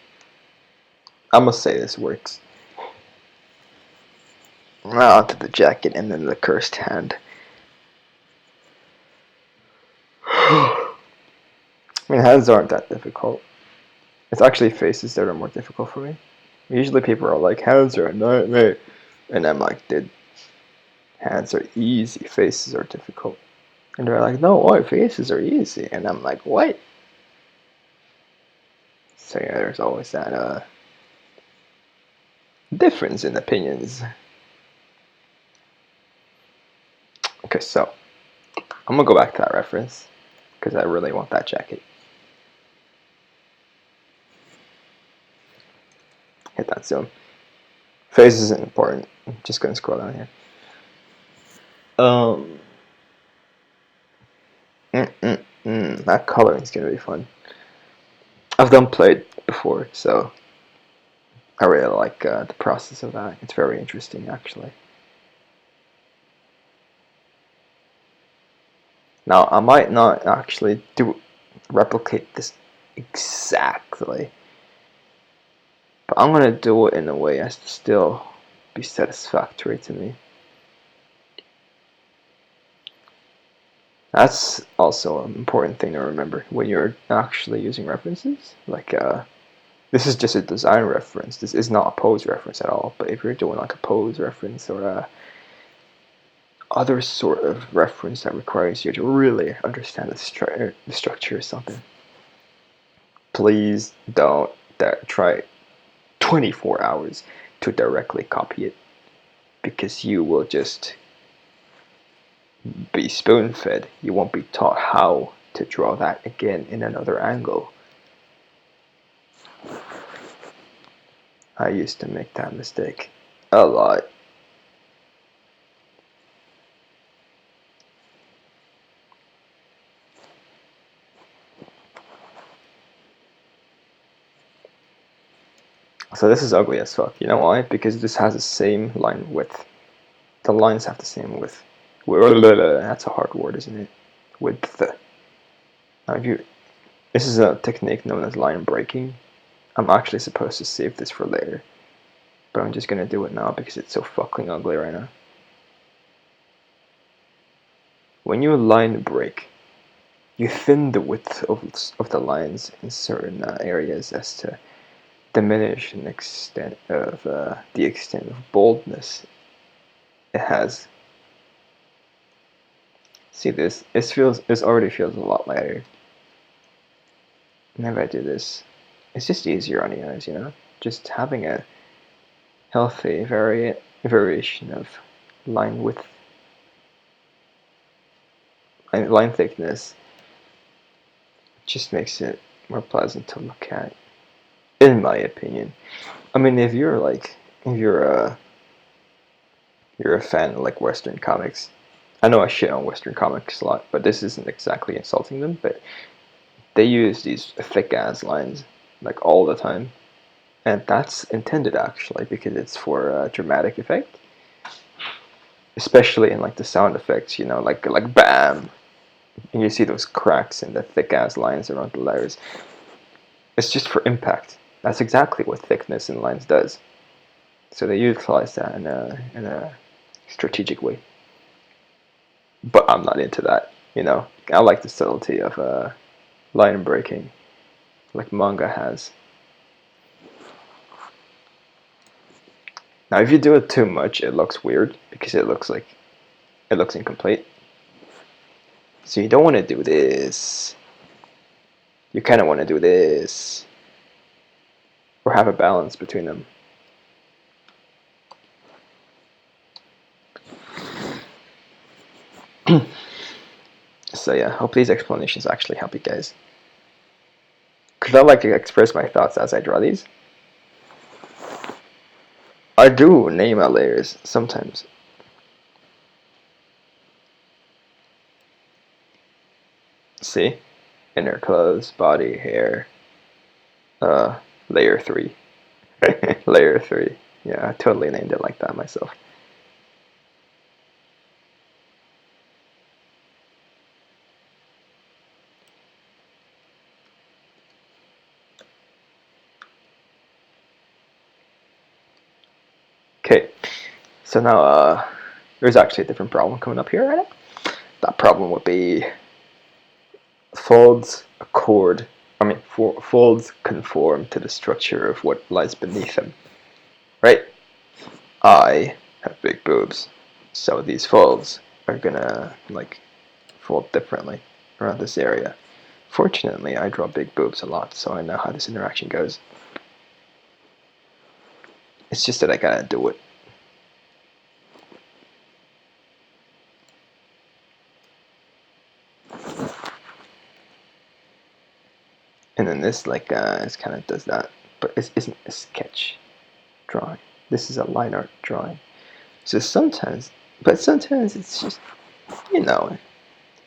I must say this works. Now onto the jacket and then the cursed hand. I mean, hands aren't that difficult. It's actually faces that are more difficult for me. Usually people are like, hands are a nightmare. And I'm like, dude, hands are easy, faces are difficult. And they're like, no, what? Faces are easy. And I'm like, what? So yeah, there's always that difference in opinions. Okay, so I'm gonna go back to that reference because I really want that jacket. Hit that zoom. Face isn't important. I'm just gonna scroll down here. That coloring is gonna be fun. I've done played before, so I really like the process of that. It's very interesting, actually. Now, I might not actually replicate this exactly, but I'm gonna do it in a way as to still be satisfactory to me. That's also an important thing to remember when you're actually using references. Like, this is just a design reference. This is not a pose reference at all. But if you're doing like a pose reference or a other sort of reference that requires you to really understand the structure or something, please don't try 24 hours to directly copy it, because you will just be spoon-fed. You won't be taught how to draw that again in another angle. I used to make that mistake a lot. So this is ugly as fuck. You know why? Because this has the same line width. The lines have the same width. That's a hard word, isn't it? Width. Now, this is a technique known as line breaking. I'm actually supposed to save this for later, but I'm just gonna do it now because it's so fucking ugly right now. When you line break, you thin the width of the lines in certain areas as to diminish the extent of boldness it has. See this? This already feels a lot lighter. Whenever I do this, it's just easier on the eyes, you know? Just having a healthy variation of line width, line thickness, just makes it more pleasant to look at, in my opinion. I mean, if you're a fan of like Western comics, I know I shit on Western comics a lot, but this isn't exactly insulting them, but they use these thick ass lines like all the time. And that's intended actually because it's for dramatic effect, especially in like the sound effects, you know, like bam, and you see those cracks in the thick ass lines around the layers. It's just for impact. That's exactly what thickness in lines does. So they utilize that in a strategic way. But I'm not into that, you know. I like the subtlety of line breaking, like manga has. Now, if you do it too much, it looks weird because it looks incomplete. So you don't want to do this. You kind of want to do this, or have a balance between them. So yeah, hope these explanations actually help you guys. Because I like to express my thoughts as I draw these. I do name my layers sometimes. See? Inner clothes, body, hair. Layer 3. Layer 3. Yeah, I totally named it like that myself. Okay, so now there's actually a different problem coming up here, right? That problem would be folds folds conform to the structure of what lies beneath them, right? I have big boobs, so these folds are gonna like fold differently around this area. Fortunately, I draw big boobs a lot, so I know how this interaction goes. It's just that I gotta do it. And then this it kind of does that, but it isn't a sketch drawing. This is a line art drawing. So sometimes it's just, you know,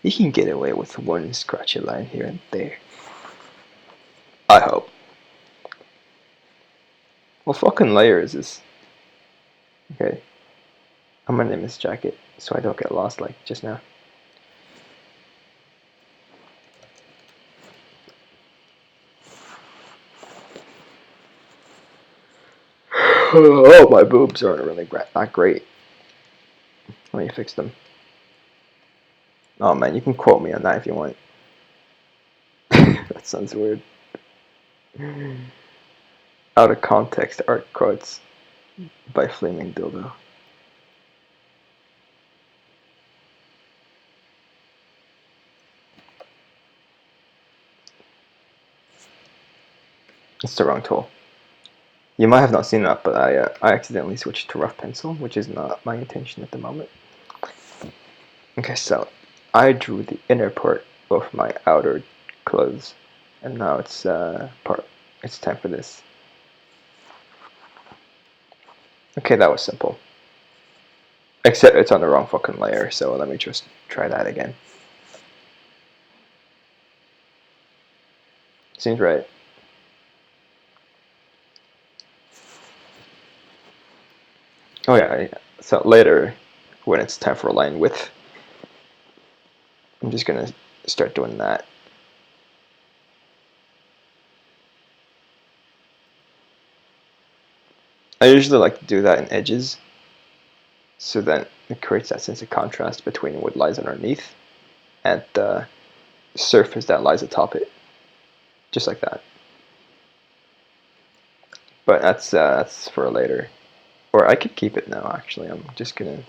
you can get away with one scratchy line here and there. I hope. Well, fucking layers is okay. I'm gonna name this jacket so I don't get lost like just now. Oh, my boobs aren't really that great. Let me fix them. Oh man, you can quote me on that if you want. That sounds weird. Out of context art quotes by Flaming Dildo. It's the wrong tool. You might have not seen that, but I accidentally switched to rough pencil, which is not my intention at the moment. Okay, so I drew the inner part of my outer clothes, and now it's time for this. Okay, that was simple. Except it's on the wrong fucking layer, so let me just try that again. Seems right. Oh yeah, so later, when it's time for line width, I'm just gonna start doing that. I usually like to do that in edges, so that it creates that sense of contrast between what lies underneath and the surface that lies atop it, just like that. But that's for later, or I could keep it now. Actually, I'm just gonna.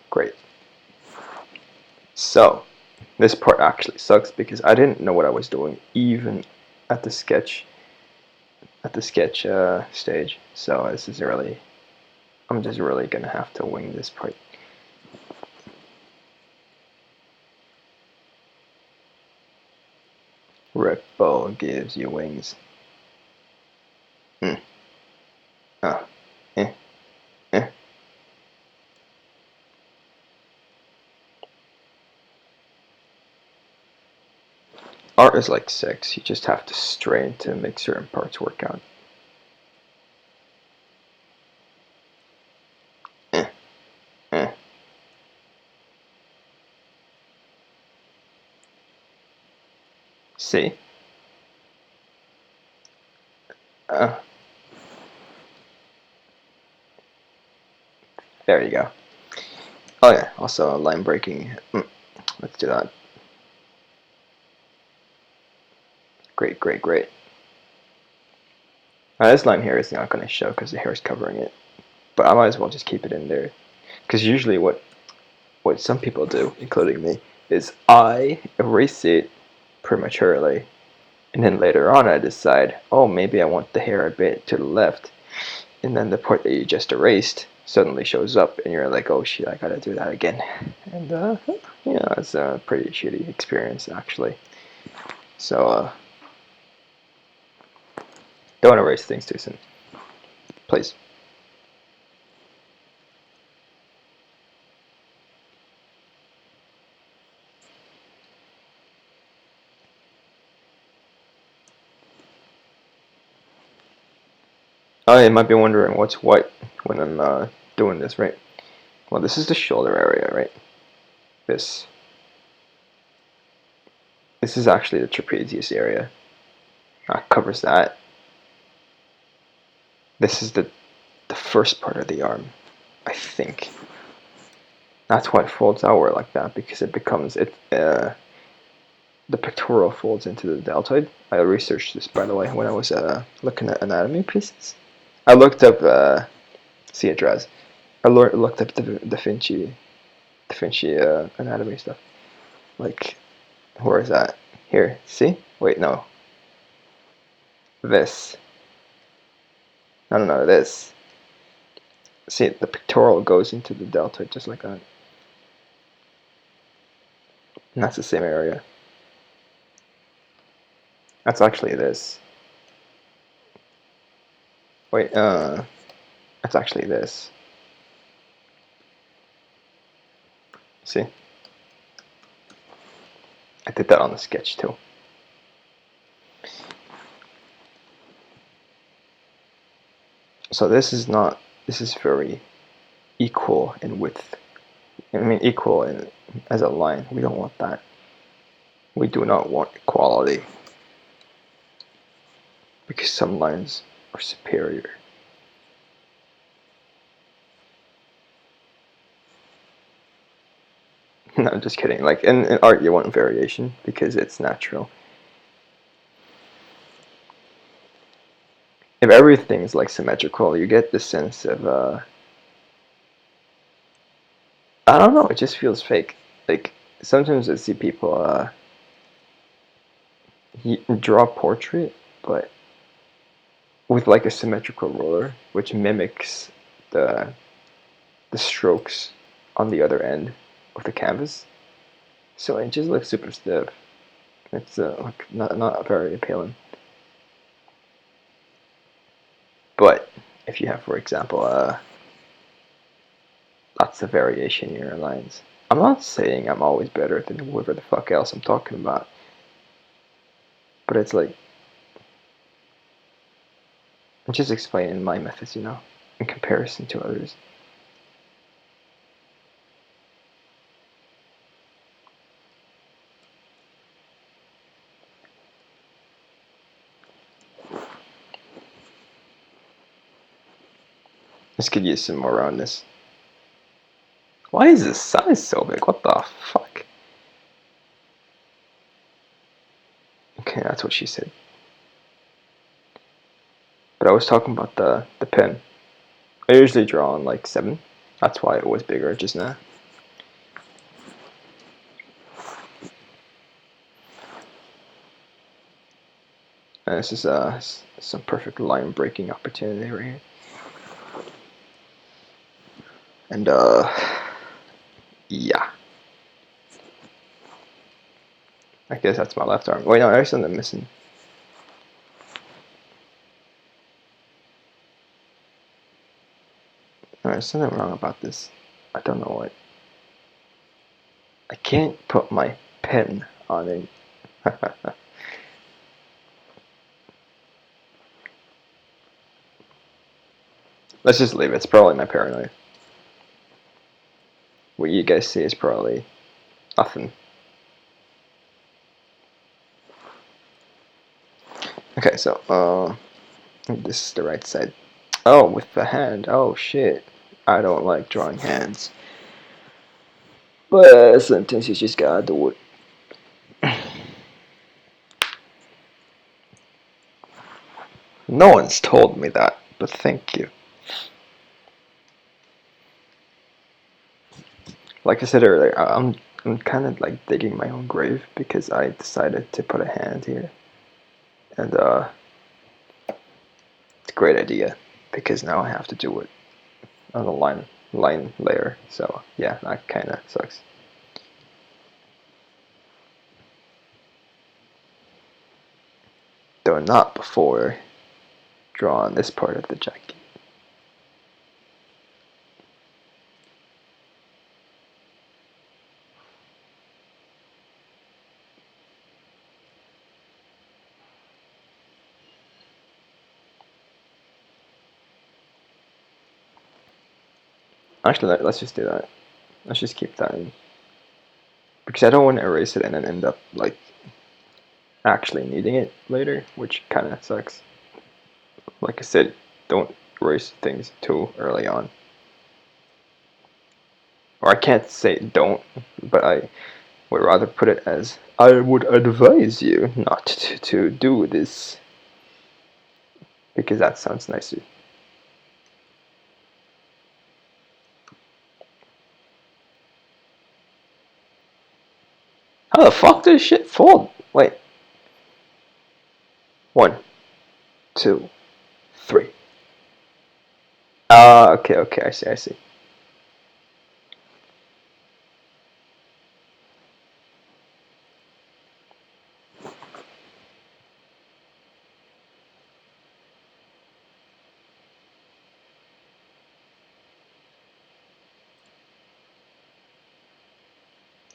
Great. So, this part actually sucks because I didn't know what I was doing even at the sketch stage. So this is really, I'm just really gonna have to wing this part. Red Bull gives you wings. Mm. Ah. Eh. Eh. Art is like sex. You just have to strain to make certain parts work out. Eh. Eh. See? Uh, there you go. Oh yeah, also line breaking. Let's do that. Great, great, great. Now this line here is not going to show because the hair is covering it. but I might as well just keep it in there. Because usually what some people do, including me, is I erase it prematurely, and then later on I decide, oh, maybe I want the hair a bit to the left, and then the part that you just erased suddenly shows up, and you're like, oh shit, I gotta do that again. And it's a pretty shitty experience actually. So don't erase things too soon, please. Oh, you might be wondering what's what when I'm doing this, right? Well, this is the shoulder area, right? This is actually the trapezius area. That covers that. This is the first part of the arm, I think. That's why it folds outward like that, because it becomes the pectoral folds into the deltoid. I researched this, by the way, when I was looking at anatomy pieces. I looked up see it dries. I looked up the Da Vinci anatomy stuff. Like, where is that? Here, see? Wait, no. This. No, this. See, the pectoral goes into the deltoid just like that. And that's the same area. That's actually this. Wait, that's actually this. See? I did that on the sketch too. So this is very equal in width. I mean, equal as a line. We don't want that. We do not want equality, because some lines are superior. No, I'm just kidding. Like in art, you want variation because it's natural. If everything's like symmetrical, you get the sense of I don't know. It just feels fake. Like sometimes I see people draw a portrait, but with like a symmetrical ruler, which mimics the strokes on the other end of the canvas. So it just looks super stiff. It's like not very appealing. But if you have, for example, lots of variation in your lines, I'm not saying I'm always better than whoever the fuck else I'm talking about. But it's like, I'm just explaining my methods, in comparison to others. This could use some more roundness. Why is this size so big? What the fuck? Okay, that's what she said. But I was talking about the pen. I usually draw on like 7. That's why it was bigger just now. And this is some perfect line breaking opportunity right here. And yeah. I guess that's my left arm. Wait, no, there's something missing. There's something wrong about this. I don't know what. I can't put my pen on it. Let's just leave it. It's probably my paranoia. What you guys see is probably nothing. Okay, so this is the right side. Oh, with the hand. Oh shit. I don't like drawing hands. But sometimes you just gotta do it. No one's told me that, but thank you. like I said earlier, I'm kind of like digging my own grave because I decided to put a hand here, and it's a great idea because now I have to do it on the line layer. So yeah, that kind of sucks. Though not before drawing this part of the jacket. Actually, let's just do that. Let's just keep that in. Because I don't want to erase it and then end up like actually needing it later, which kind of sucks. Like I said, don't erase things too early on. Or I can't say don't, but I would rather put it as I would advise you not to do this. Because that sounds nicer. How the fuck does shit fold? Wait. 1, 2, 3. Ah, okay, I see.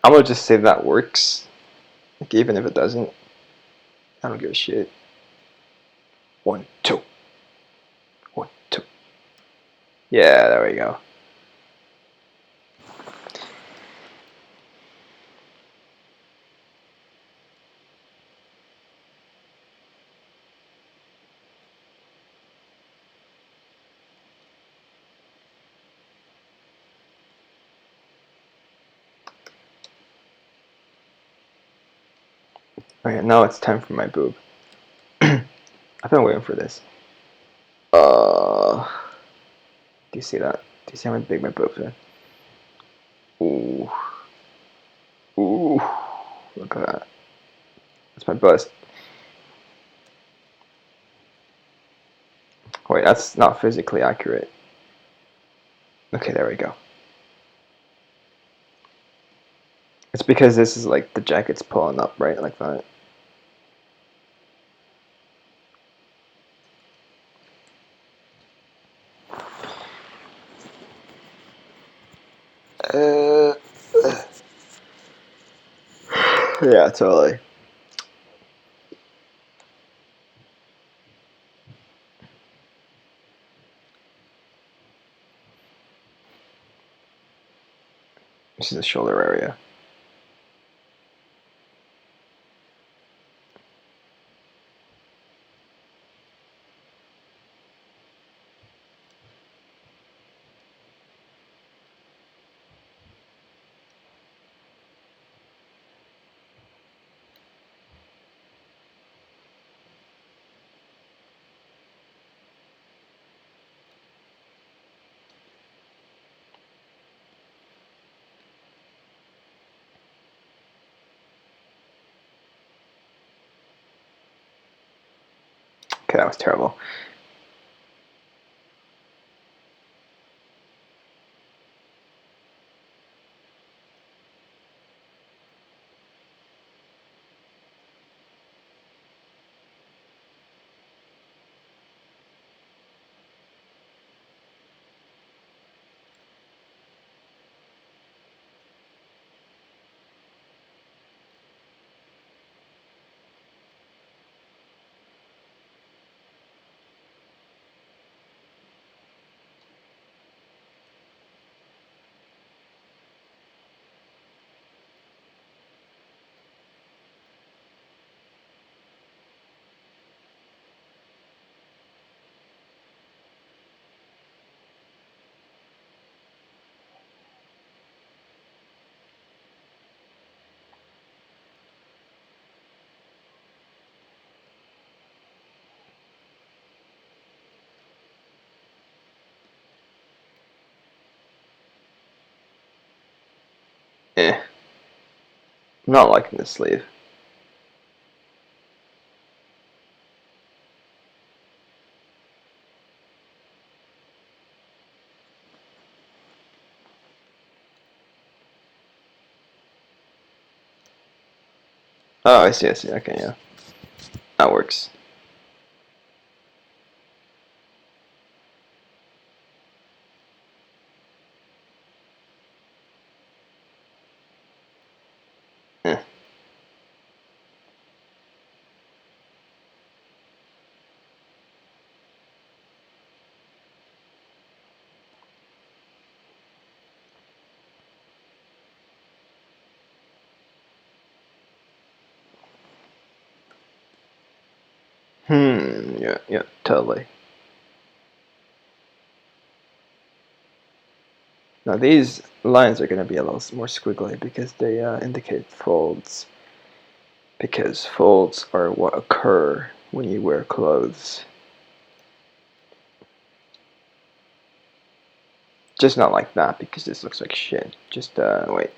I'm gonna just say that works. Like, even if it doesn't, I don't give a shit. 1, 2. 1, 2. Yeah, there we go. Okay, now it's time for my boob. I've been waiting for this. Do you see that? Do you see how big my boobs are? Ooh. Ooh. Look at that. That's my bust. Wait, that's not physically accurate. Okay, there we go. It's because this is like the jacket's pulling up, right? Like that. Uh, yeah, totally. This is the shoulder area. Okay, that was terrible. I'm not liking the sleeve. Oh, I see, okay, yeah. That works. Eh. Yeah, totally. Now these lines are going to be a little more squiggly because they indicate folds. Because folds are what occur when you wear clothes. Just not like that because this looks like shit. Just wait.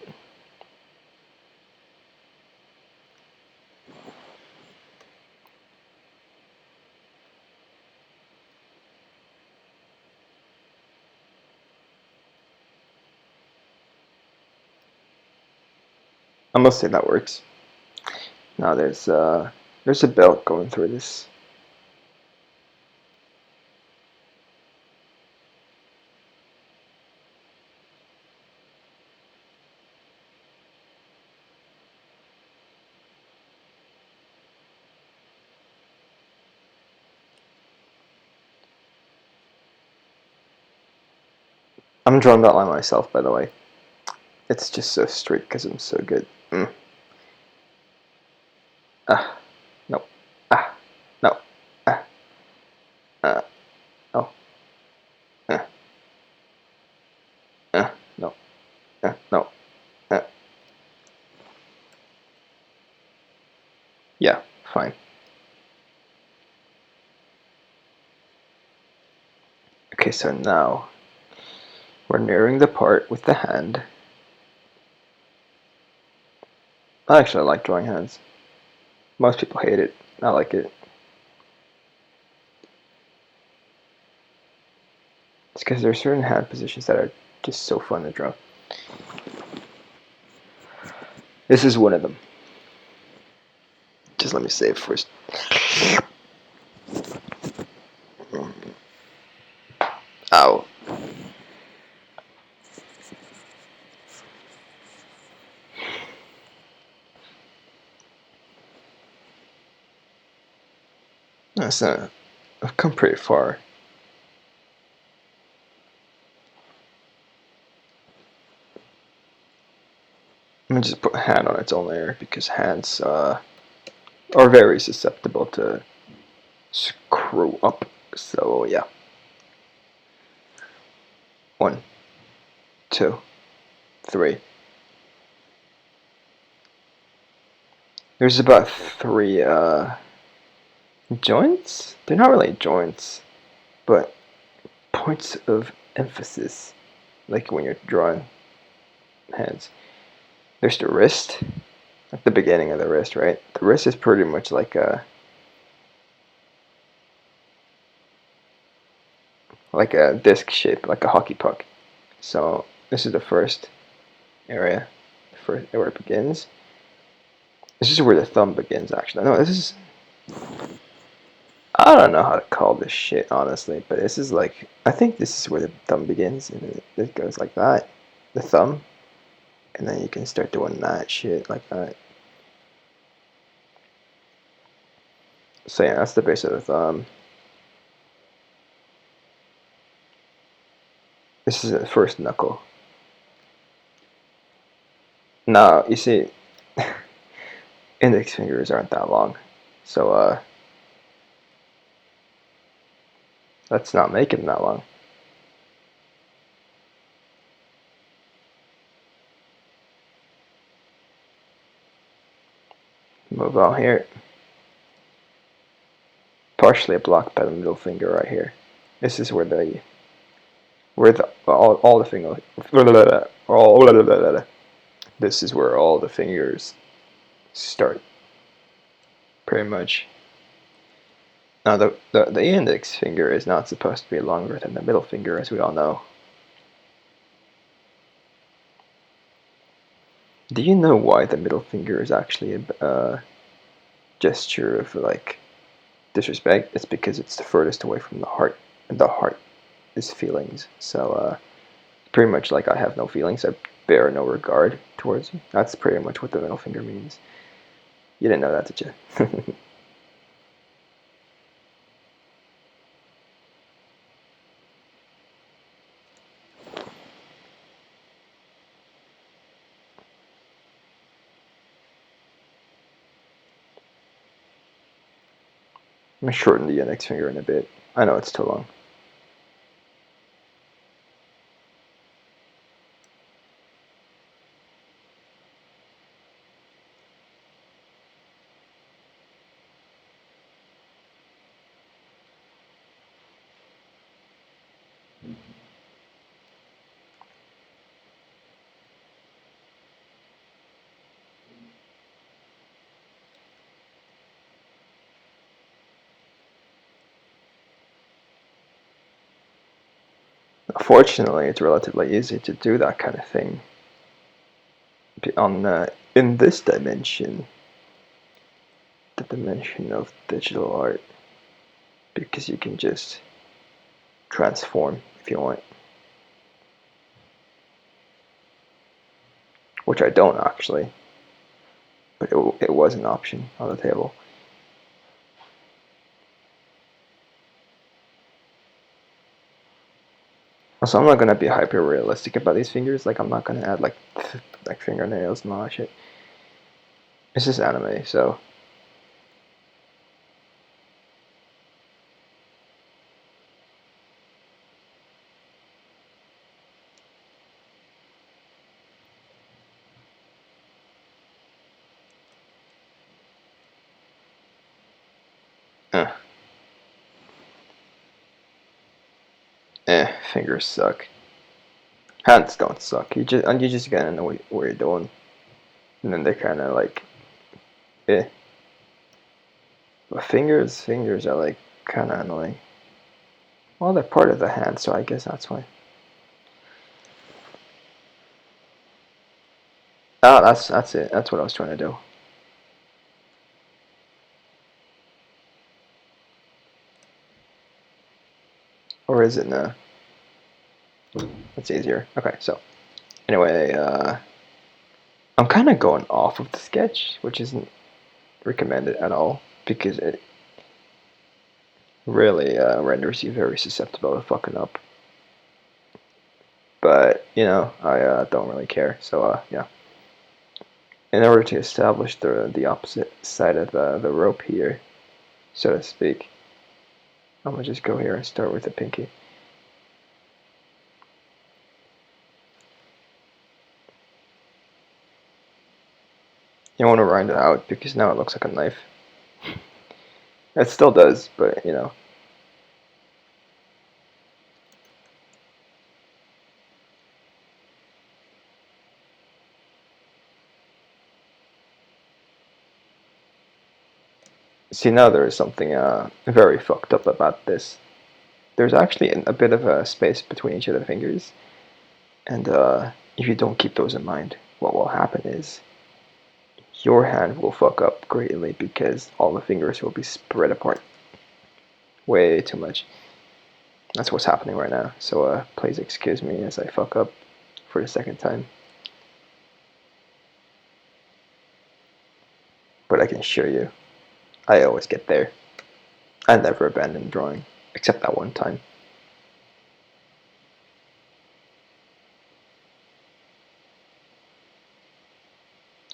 I must say that works. Now there's a belt going through this. I'm drawing that line myself, by the way. It's just so straight because I'm so good. Ah, no. Ah, no. Ah, oh. Uh, no. No. Uh. Yeah, fine. Okay, so now we're nearing the part with the hand. I actually like drawing hands. Most people hate it. I like it. It's because there are certain hand positions that are just so fun to draw. This is one of them. Just let me save first. Ow. That's not. I've come pretty far. I'm gonna just put hand on its own layer because hands are very susceptible to screw up. So yeah. 1, 2, 3. There's about 3 joints? They're not really joints, but points of emphasis. Like when you're drawing hands. There's the wrist, at the beginning of the wrist, right? The wrist is pretty much like a disc shape, like a hockey puck. So this is the first area, where it begins. This is where the thumb begins, actually. No, this is. I don't know how to call this shit, honestly, but this is like. I think this is where the thumb begins, and it goes like that. The thumb. And then you can start doing that shit like that. So yeah, that's the base of the thumb. This is the first knuckle. Now, you see, index fingers aren't that long. So, let's not make them that long. Move on here. Partially blocked by the middle finger right here. This is where all the finger this is where all the fingers start, pretty much. Now, the index finger is not supposed to be longer than the middle finger, as we all know. Do you know why the middle finger is actually a gesture of, like, disrespect? It's because it's the furthest away from the heart, and the heart is feelings. So, pretty much like I have no feelings, I bear no regard towards you. That's pretty much what the middle finger means. You didn't know that, did you? I'm gonna shorten the index finger in a bit. I know it's too long. Fortunately, it's relatively easy to do that kind of thing on in this dimension, the dimension of digital art, because you can just transform if you want, which I don't actually, but it was an option on the table. Also, I'm not gonna be hyper realistic about these fingers. Like, I'm not gonna add like fingernails and all that shit. It's just anime, so. Fingers suck. Hands don't suck. You just gotta know what you're doing, and then they're kind of like, eh. But fingers are like kind of annoying. Well, they're part of the hand, so I guess that's why. Oh, that's it. That's what I was trying to do. Or is it no? It's easier. Okay, so anyway, I'm kind of going off of the sketch, which isn't recommended at all because it really renders you very susceptible to fucking up. But you know, I don't really care. So yeah. In order to establish the opposite side of the rope here, so to speak, I'm gonna just go here and start with the pinky. You want to round it out because now it looks like a knife. It still does, but you know. See, now there is something very fucked up about this. There's actually a bit of a space between each of the fingers, and if you don't keep those in mind, what will happen is your hand will fuck up greatly because all the fingers will be spread apart way too much. That's what's happening right now. So please excuse me as I fuck up for the second time. But I can assure you, I always get there. I never abandon drawing, except that one time.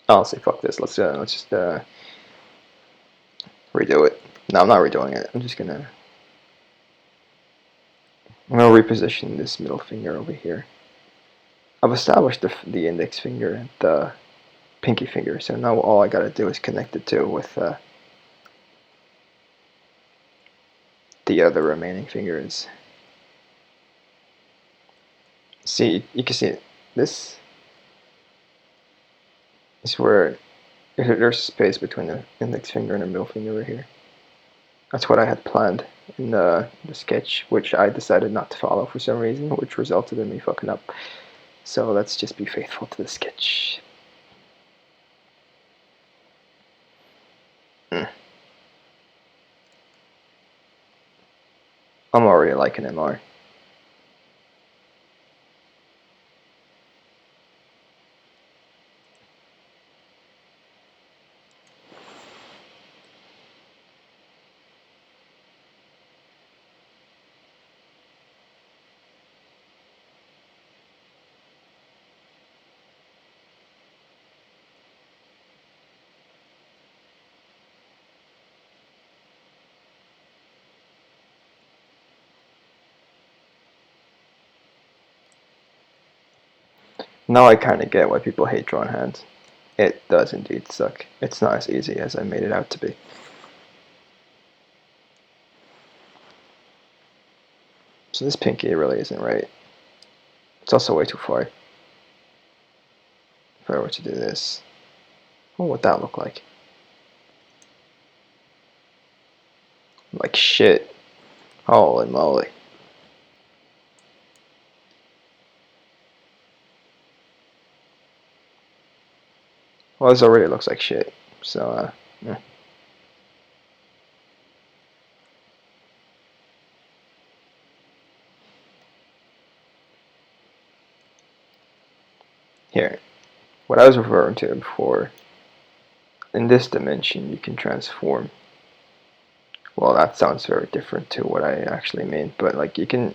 Honestly, fuck this. Let's just redo it. No, I'm not redoing it. I'm gonna reposition this middle finger over here. I've established the index finger and the pinky finger, so now all I gotta do is connect the two with the other remaining fingers. See, you can see this. is where there's space between the index finger and the middle finger right here. That's what I had planned in the sketch, which I decided not to follow for some reason, which resulted in me fucking up. So let's just be faithful to the sketch. I'm already liking it more. Now I kind of get why people hate drawn hands. It does indeed suck. It's not as easy as I made it out to be. So this pinky really isn't right. It's also way too far. If I were to do this, what would that look like? Like shit. Holy moly. Well, this already looks like shit. So, yeah. Here. What I was referring to before, in this dimension, you can transform. Well, that sounds very different to what I actually mean, but like you can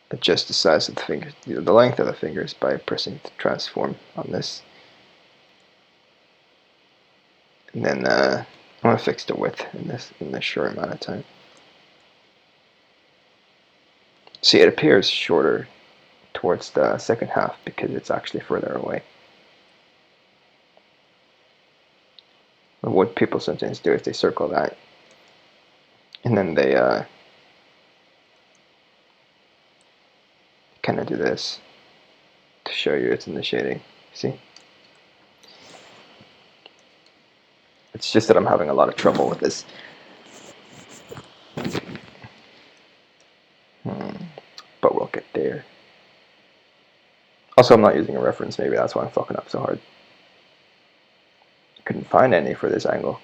adjust the size of the fingers, the length of the fingers by pressing the transform on this. And then I'm gonna fix the width in this short amount of time. See, it appears shorter towards the second half because it's actually further away. But what people sometimes do is they circle that, and then they kind of do this to show you it's in the shading. See? It's just that I'm having a lot of trouble with this. But we'll get there. Also, I'm not using a reference. Maybe that's why I'm fucking up so hard. Couldn't find any for this angle.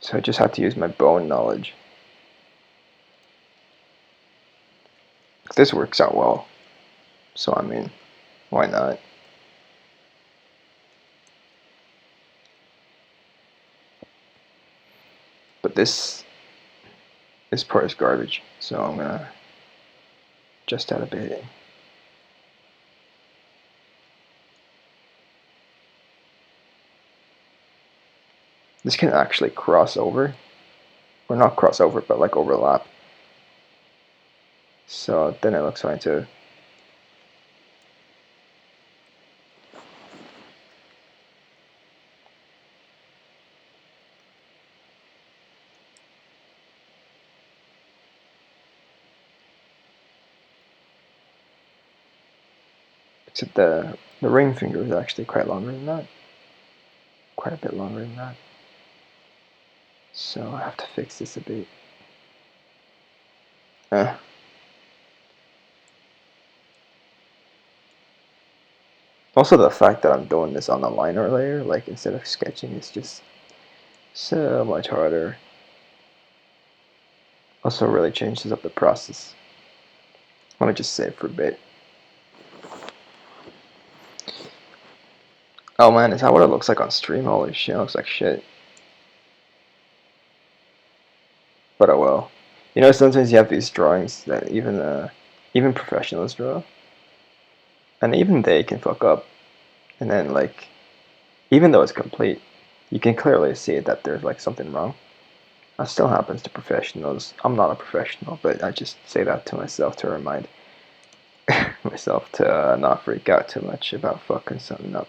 So I just had to use my bone knowledge. This works out well. So, I mean, why not? But this part is garbage. So I'm gonna adjust that a bit. This can actually cross over. Or not cross over, but like overlap. So then it looks fine too. Except the ring finger is actually quite longer than that. Quite a bit longer than that. So I have to fix this a bit. Also the fact that I'm doing this on a liner layer, like instead of sketching, is just so much harder. Also really changes up the process. I want to just save for a bit. Oh man, is that what it looks like on stream? Holy shit, it looks like shit. But oh well. You know, sometimes you have these drawings that even professionals draw. And even they can fuck up. And then like, even though it's complete, you can clearly see that there's like something wrong. That still happens to professionals. I'm not a professional, but I just say that to myself to remind myself to not freak out too much about fucking something up.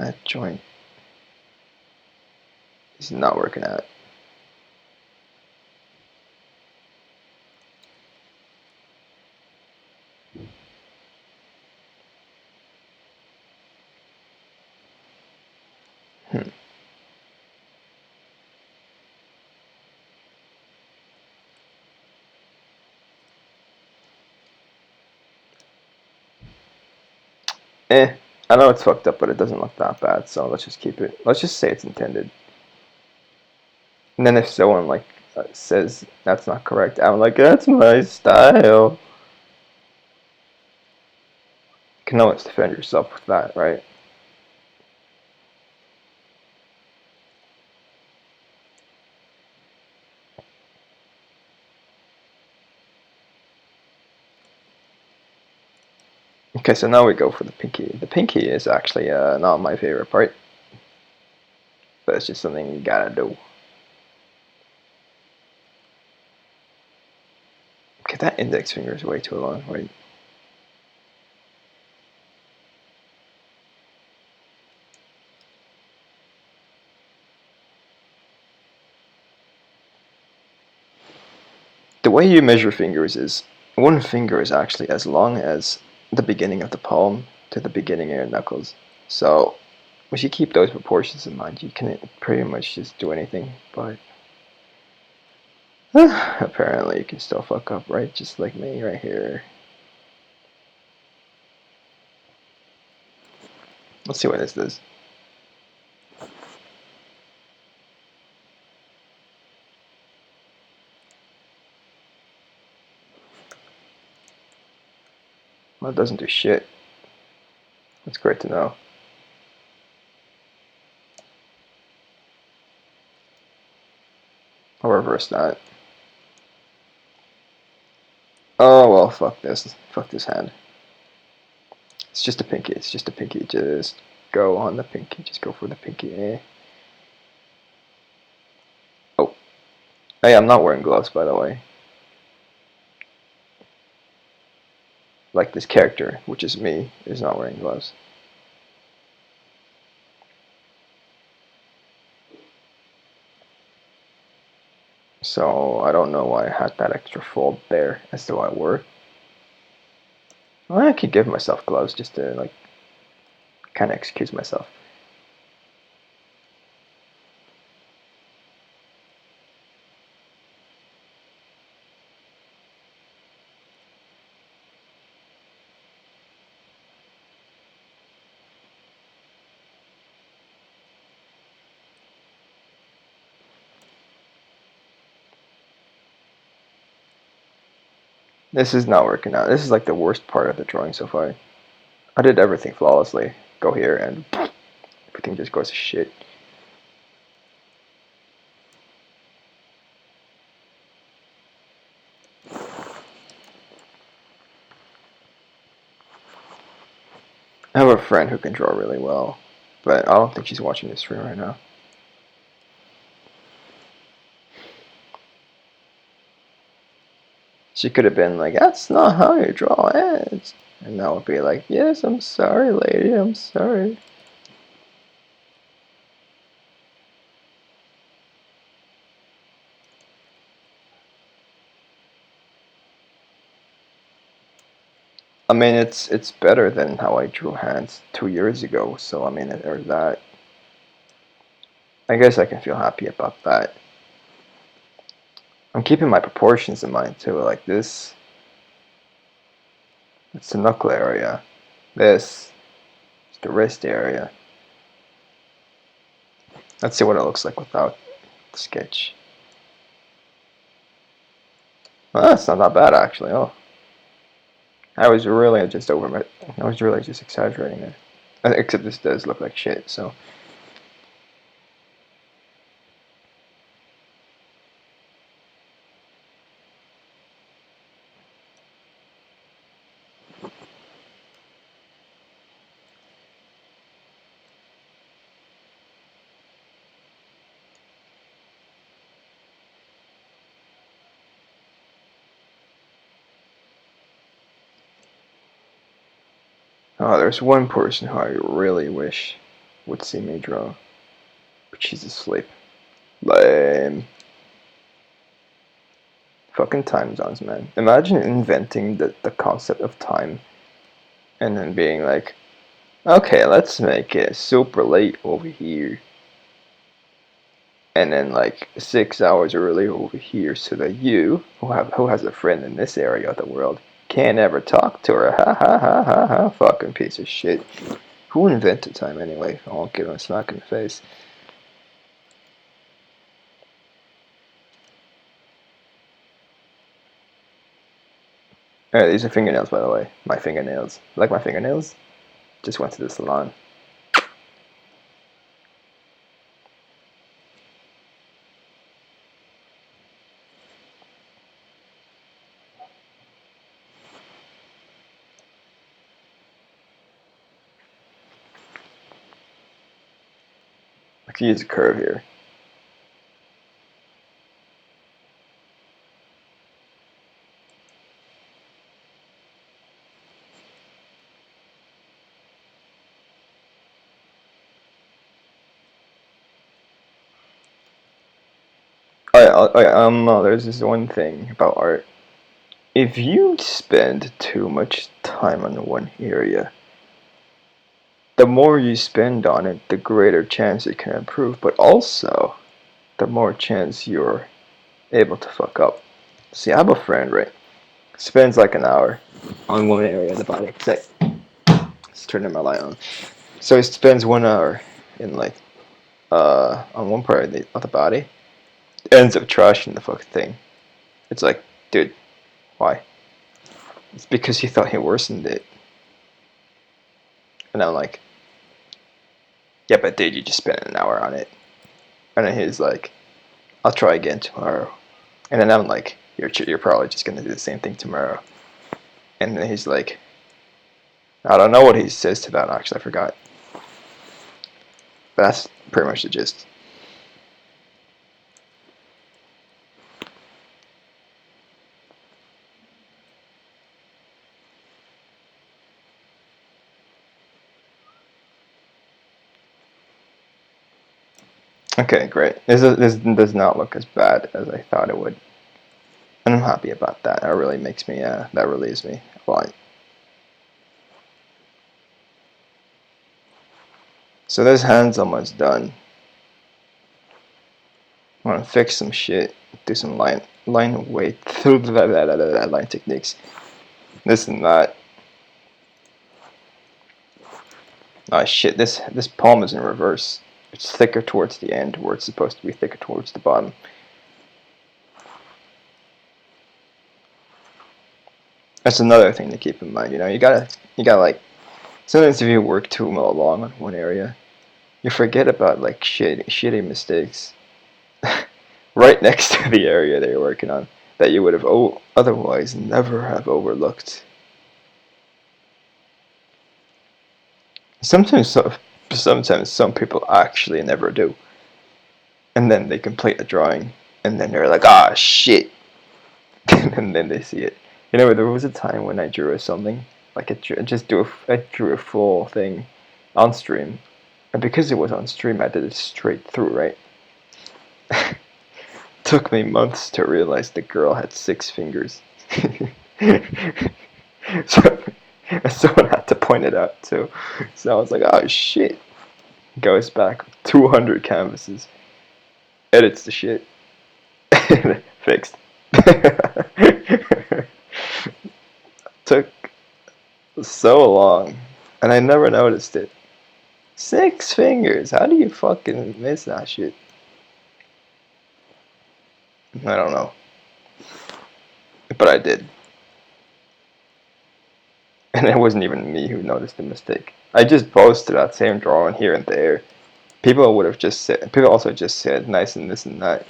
That joint is not working out. I know it's fucked up, but it doesn't look that bad, so let's just keep it. Let's just say it's intended. And then if someone like says that's not correct, I'm like, that's my style. You can always defend yourself with that, right? Okay, so now we go for the pinky. The pinky is actually not my favorite part, but it's just something you gotta do. Okay, that index finger is way too long. Wait. The way you measure fingers is one finger is actually as long as the beginning of the palm to the beginning of your knuckles. So if you keep those proportions in mind, you can pretty much just do anything. But apparently you can still fuck up, right? Just like me right here. Let's see what this does. Well, it doesn't do shit. That's great to know. I'll reverse that. Oh well, fuck this. Fuck this hand. It's just a pinky. It's just a pinky. Just go on the pinky. Just go for the pinky. Oh. Hey, I'm not wearing gloves, by the way. Like this character, which is me, is not wearing gloves. So I don't know why I had that extra fold there as though I were. Well, I could give myself gloves just to like kind of excuse myself. This is not working out. This is like the worst part of the drawing so far. I did everything flawlessly. Go here and everything just goes to shit. I have a friend who can draw really well, but I don't think she's watching this stream right now. She could have been like, that's not how you draw ants. And I would be like, yes, I'm sorry, lady, I'm sorry. I mean, it's better than how I drew hands 2 years ago, so I mean, there's that. I guess I can feel happy about that. I'm keeping my proportions in mind too, like this. It's the knuckle area. This is the wrist area. Let's see what it looks like without the sketch. Well, that's not that bad actually. Oh, I was really just exaggerating it. Except this does look like shit. So. Oh, there's one person who I really wish would see me draw. But she's asleep. Lame. Fucking time zones, man. Imagine inventing the concept of time and then being like, okay, let's make it super late over here. And then like 6 hours early over here so that you, who has a friend in this area of the world, can't ever talk to her. Ha ha ha ha ha. Fucking piece of shit. Who invented time anyway? I'll give him a smack in the face. Alright, these are fingernails, by the way. My fingernails. Like my fingernails? Just went to the salon. I could use a curve here. There's this one thing about art. If you spend too much time on one area, the more you spend on it, the greater chance it can improve, but also the more chance you're able to fuck up. See, I have a friend, right? Spends like an hour on one area of the body. It's like, let's turn my light on. So he spends 1 hour in like on one part of the body, ends up trashing the fucking thing. It's like, dude, why? It's because he thought he worsened it. And I'm like, yeah, but dude, you just spent an hour on it. And then he's like, I'll try again tomorrow. And then I'm like, you're probably just gonna do the same thing tomorrow. And then he's like, I don't know what he says to that. Actually, I forgot. But that's pretty much the gist. Okay, great. This does not look as bad as I thought it would. And I'm happy about that. That really makes me, that relieves me a lot. So this hand's almost done. I want to fix some shit, do some line weight, line techniques, this and that. Oh shit, this palm is in reverse. It's thicker towards the end, where it's supposed to be thicker towards the bottom. That's another thing to keep in mind. You know, you gotta like, sometimes if you work too long on one area, you forget about like shitty mistakes right next to the area that you're working on that you would have otherwise never have overlooked. Sometimes some people actually never do, and then they complete a drawing, and then they're like, ah, shit, and then they see it. You know, there was a time when I drew something, like I drew a full thing on stream, and because it was on stream, I did it straight through, right? Took me months to realize the girl had 6 fingers. So someone had to point it out too. So I was like, oh shit. Goes back 200 canvases, edits the shit, fixed. Took so long, and I never noticed it. 6 fingers. How do you fucking miss that shit? I don't know, but I did. And it wasn't even me who noticed the mistake. I just posted that same drawing here and there. People also just said nice and this and that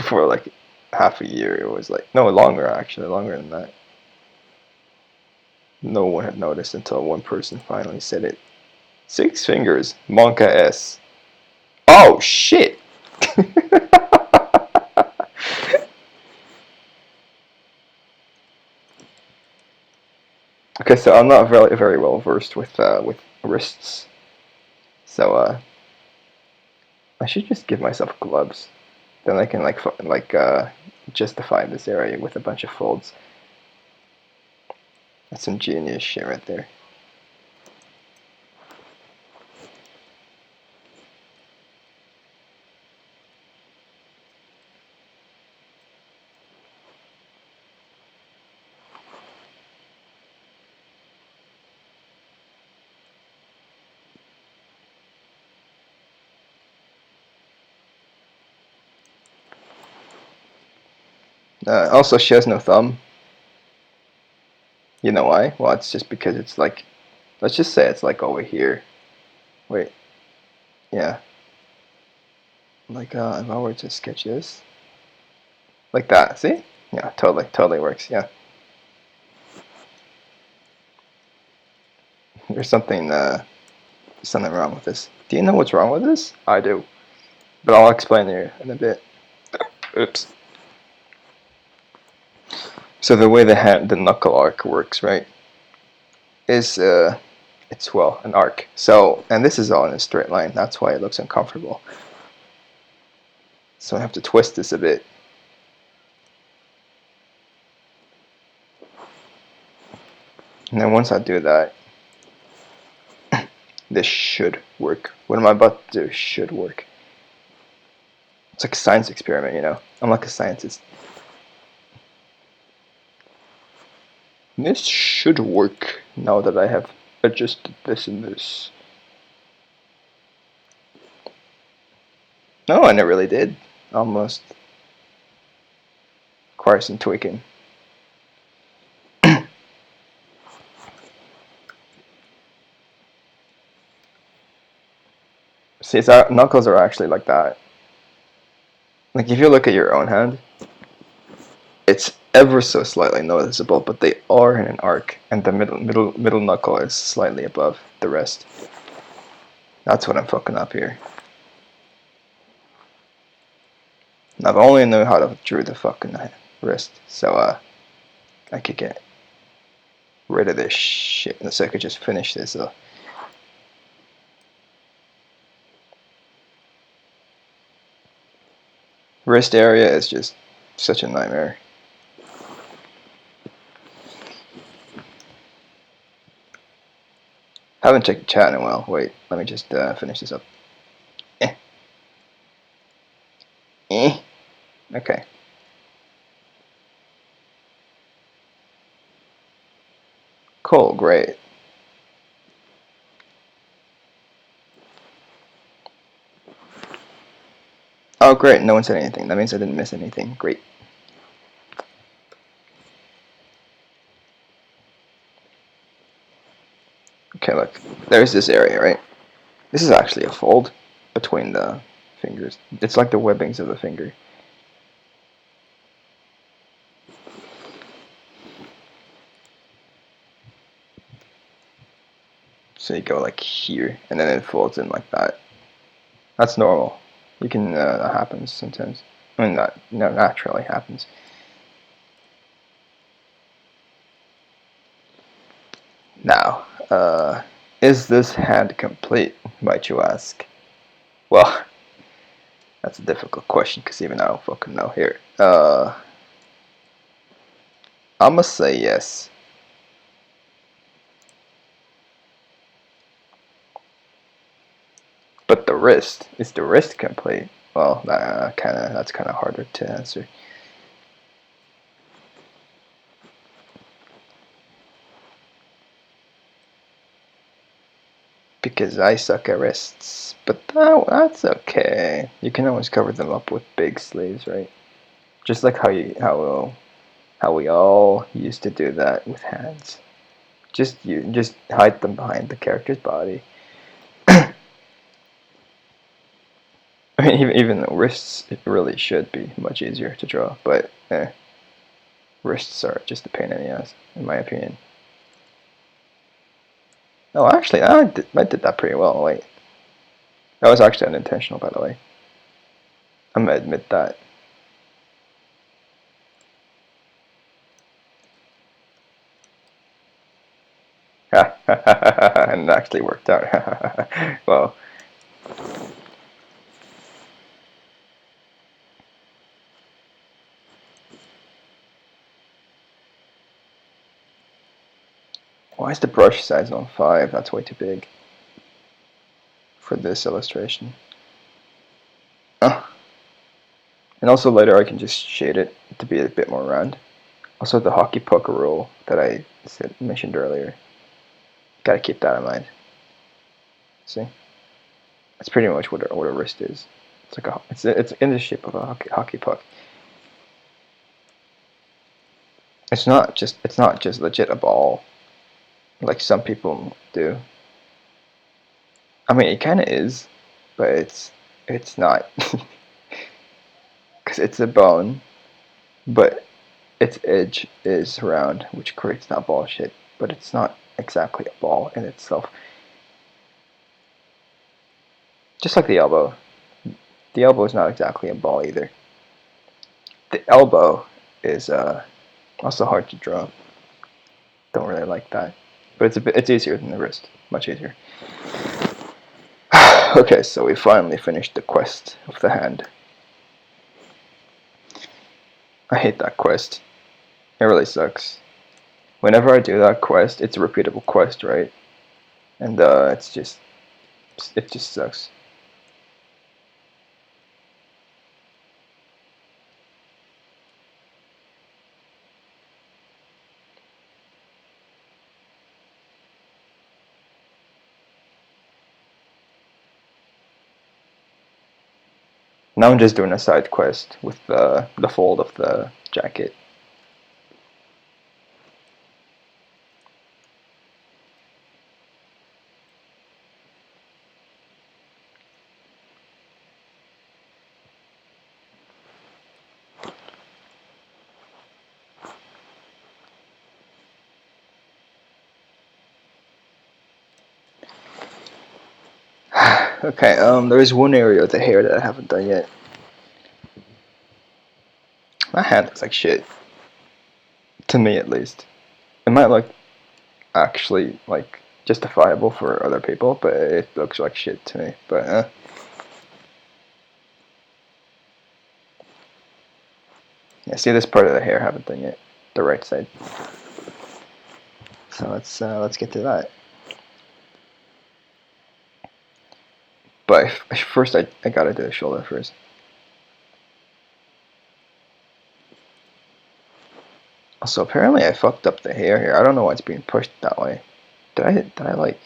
for like half a year. It was like, no, longer actually, longer than that. No one had noticed until one person finally said it. 6 fingers, Monka S. Oh shit! Okay, so I'm not very well versed with wrists. So I should just give myself gloves. Then I can justify this area with a bunch of folds. That's some genius shit right there. Also, she has no thumb. You know why? Well, it's just because it's like, let's just say it's like over here. Wait, yeah. Like, if I were to sketch this, like that, see? Yeah, totally works, yeah. There's something wrong with this. Do you know what's wrong with this? I do. But I'll explain here in a bit. Oops. So the way the knuckle arc works, right, is it's an arc. So, and this is all in a straight line. That's why it looks uncomfortable. So I have to twist this a bit. And then once I do that, this should work. What I'm about to do should work. It's like a science experiment, you know. I'm like a scientist. This should work now that I have adjusted this and this. No, and it really did. Almost. Requires some tweaking. See, knuckles are actually like that. Like if you look at your own hand, it's ever so slightly noticeable, but they are in an arc, and the middle knuckle is slightly above the rest. That's what I'm fucking up here. And I've only known how to draw the fucking wrist, so I could get rid of this shit, and so I could just finish this. Wrist area is just such a nightmare. I haven't checked the chat in a while. Wait, let me just finish this up. Okay. Cool, great. Oh, great, no one said anything. That means I didn't miss anything. Great. Okay, look. There's this area, right? This is actually a fold between the fingers. It's like the webbings of the finger. So you go like here, and then it folds in like that. That's normal. You can, that happens sometimes. I mean, that naturally happens. Now, is this hand complete, might you ask? Well, that's a difficult question, because even I don't fucking know here. I'ma say yes. But the wrist, is the wrist complete? Well, that's kind of harder to answer. Because I suck at wrists. But that's okay. You can always cover them up with big sleeves, right? Just like how we all used to do that with hands. Just hide them behind the character's body. I mean, even the wrists, it really should be much easier to draw, but wrists are just a pain in the ass, in my opinion. Oh, actually, I did that pretty well. Wait, that was actually unintentional, by the way. I'm gonna admit that. And it actually worked out. Well, Why is the brush size on 5? That's way too big for this illustration. And also later I can just shade it to be a bit more round. Also the hockey puck rule that I mentioned earlier. Gotta keep that in mind. See? That's pretty much what a wrist is. It's like it's in the shape of a hockey puck. It's not just legit a ball, like some people do. I mean, it kind of is, but it's not, because it's a bone, but its edge is round, which creates that ball shape. But it's not exactly a ball in itself. Just like the elbow. The elbow is not exactly a ball either. The elbow is also hard to draw. Don't really like that, but it's easier than the wrist. Much easier. Okay, so we finally finished the quest of the hand. I hate that quest. It really sucks. Whenever I do that quest, it's a repeatable quest, right? And it just sucks. Now I'm just doing a side quest with the fold of the jacket. Okay, there is one area of the hair that I haven't done yet. My hand looks like shit. To me, at least. It might look actually like justifiable for other people, but it looks like shit to me. But yeah, see this part of the hair I haven't done yet, the right side. So let's get to that. But first, I gotta do the shoulder first. Also, apparently I fucked up the hair here. I don't know why it's being pushed that way. Did I like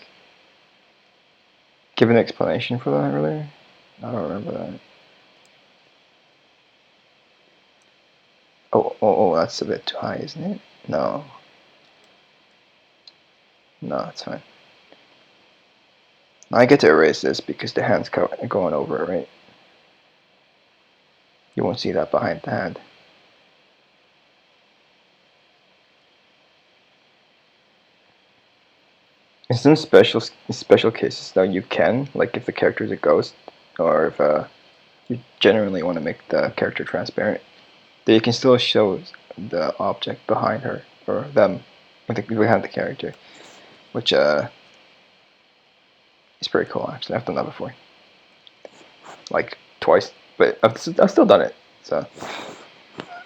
give an explanation for that earlier? I don't remember that. Oh, that's a bit too high, isn't it? No. No, it's fine. I get to erase this because the hand's going over it, right? You won't see that behind the hand. In some special cases, though, you can, like if the character is a ghost, or if you genuinely want to make the character transparent, that you can still show the object behind her or them behind the character, which is pretty cool. Actually, I've done that before, like twice, but I've still done it. So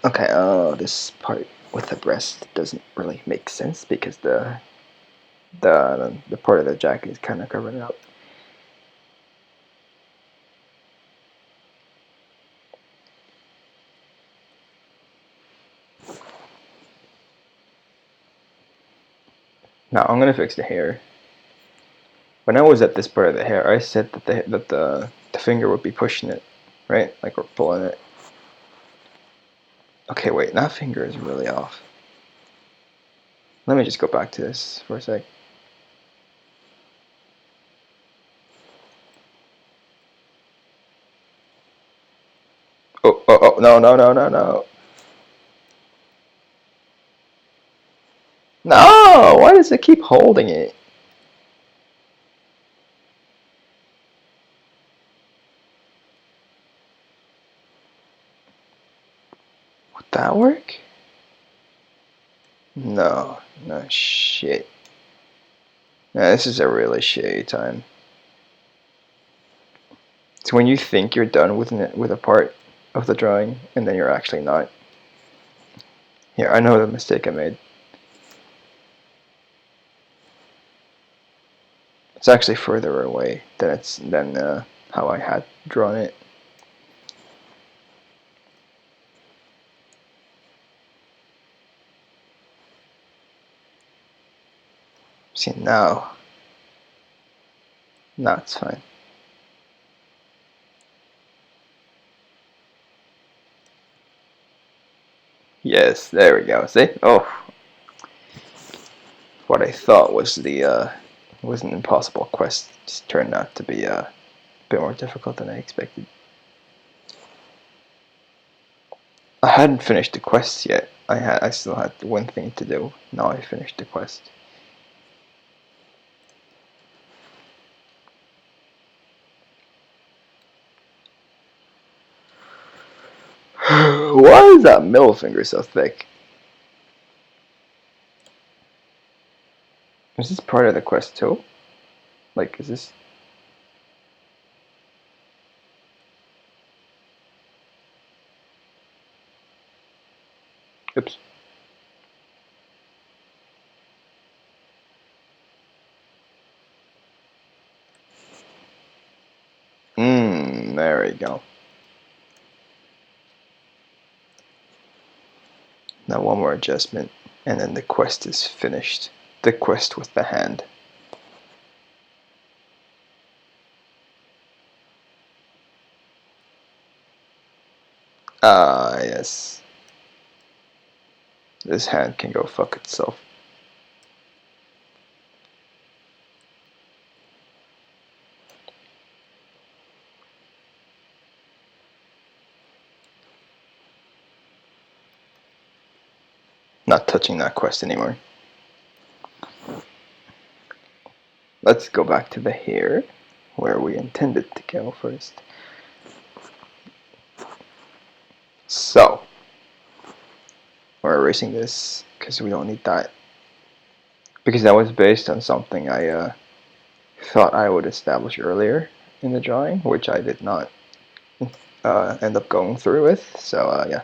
okay, this part with the breast doesn't really make sense because the part of the jacket is kind of covering it up. Now I'm gonna fix the hair. When I was at this part of the hair, I said that the finger would be pushing it, right? Like we're pulling it. Okay, wait, that finger is really off. Let me just go back to this for a sec. Oh, no. No! Why does it keep holding it? Would that work? No shit. Yeah, this is a really shitty time. It's when you think you're done with a part of the drawing, and then you're actually not. Here, I know the mistake I made. It's actually further away than how I had drawn it. See, now it's fine. Yes, there we go. See? Oh, what I thought was was an impossible quest just turned out to be a bit more difficult than I expected. I hadn't finished the quest yet. I still had one thing to do. Now I finished the quest. Why is that middle finger so thick? Is this part of the quest too? Like, is this... Oops. There we go. Now one more adjustment, and then the quest is finished. The quest with the hand. Ah, yes. This hand can go fuck itself. Not touching that quest anymore. Let's go back to the hair, where we intended to go first. So, we're erasing this, because we don't need that. Because that was based on something I thought I would establish earlier in the drawing, which I did not end up going through with, so yeah.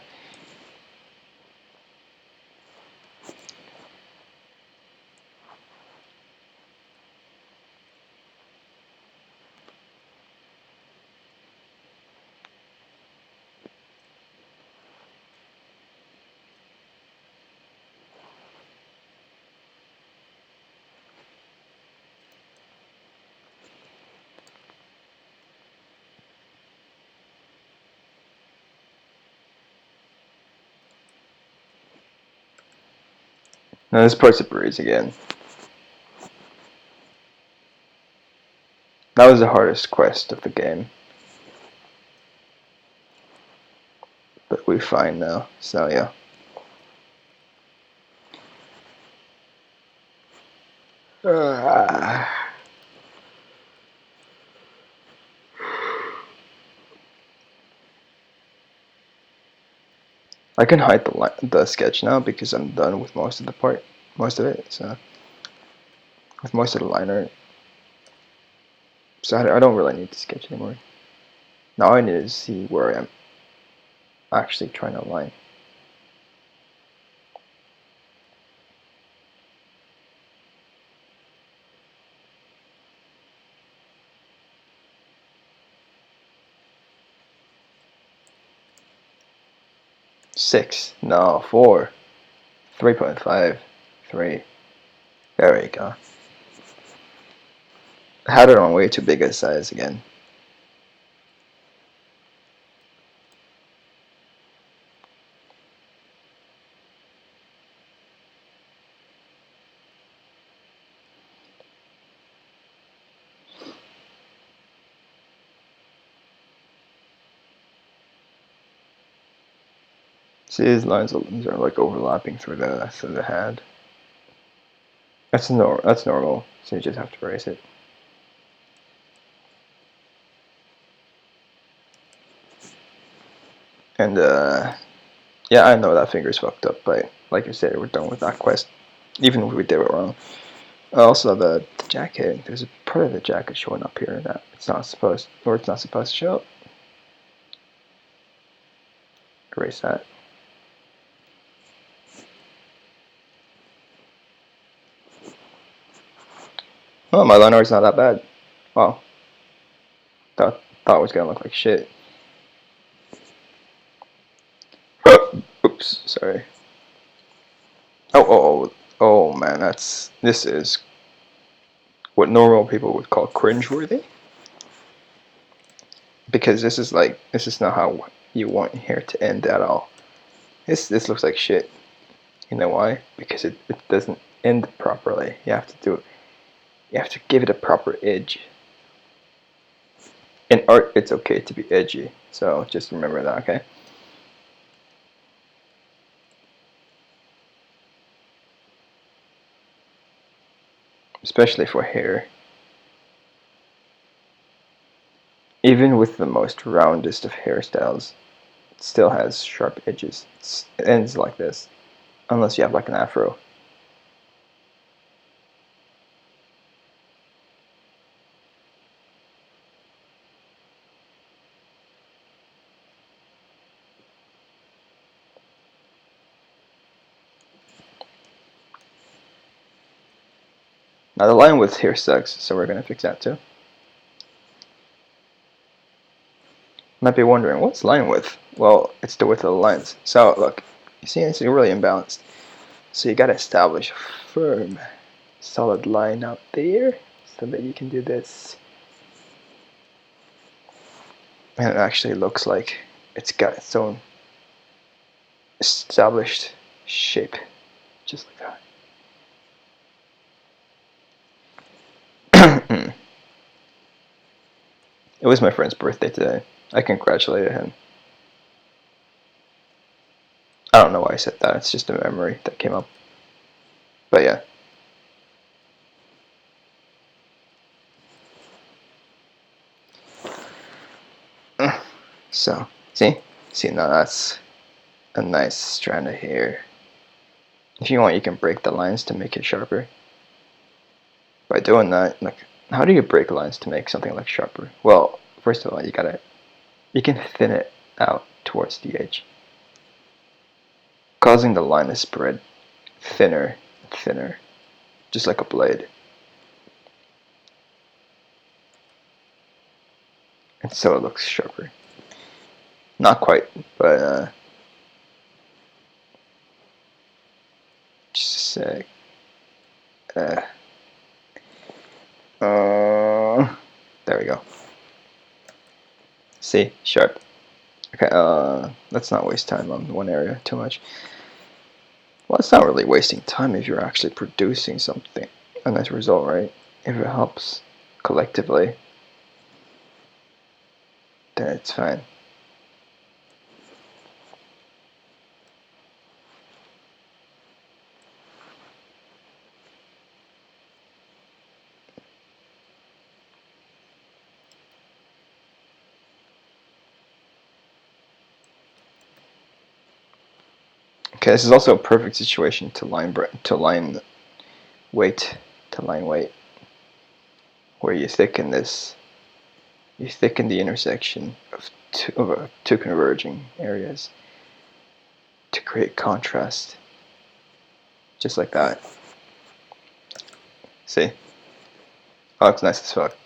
Now this part's a breeze again. That was the hardest quest of the game. But we're fine now, so yeah. I can hide the sketch now because I'm done with most of it, so with most of the liner. So I don't really need to sketch anymore. Now I need to see where I'm actually trying to align. Six, no, 4, 3.5, 3. There we go. I had it on way too big a size again. See, these lines are like overlapping through the hand. That's normal. So you just have to erase it. And yeah, I know that finger's fucked up, but like I said, we're done with that quest. Even if we did it wrong. Also, the jacket. There's a part of the jacket showing up here that it's not supposed to show. Erase that. Oh, my liner is not that bad. Wow. Thought it was gonna look like shit. Oops, sorry. Oh man, this is what normal people would call cringeworthy. Because this is not how you want your hair to end at all. This looks like shit. You know why? Because it doesn't end properly. You have to give it a proper edge. In art, it's okay to be edgy, so just remember that, okay? Especially for hair. Even with the most roundest of hairstyles, it still has sharp edges. It ends like this, unless you have like an afro. Now the line width here sucks, so we're gonna fix that too. Might be wondering, what's line width? Well, it's the width of the lines. So look, you see it's really imbalanced. So you gotta establish a firm, solid line out there so that you can do this. And it actually looks like it's got its own established shape, just like that. It was my friend's birthday today. I congratulated him. I don't know why I said that. It's just a memory that came up. But yeah. So, see? See, now that's a nice strand of hair. If you want, you can break the lines to make it sharper. By doing that, like, how do you break lines to make something like sharper? Well, first of all, you can thin it out towards the edge, causing the line to spread thinner and thinner, just like a blade. And so it looks sharper. Not quite, but just a sec. There we go. See, sharp. Okay, let's not waste time on one area too much. Well, it's not really wasting time if you're actually producing something, a nice result, right? If it helps collectively, then it's fine. Okay, this is also a perfect situation to line weight, where you thicken this. You thicken the intersection of two converging areas to create contrast, just like that. See? Oh, it's nice as fuck.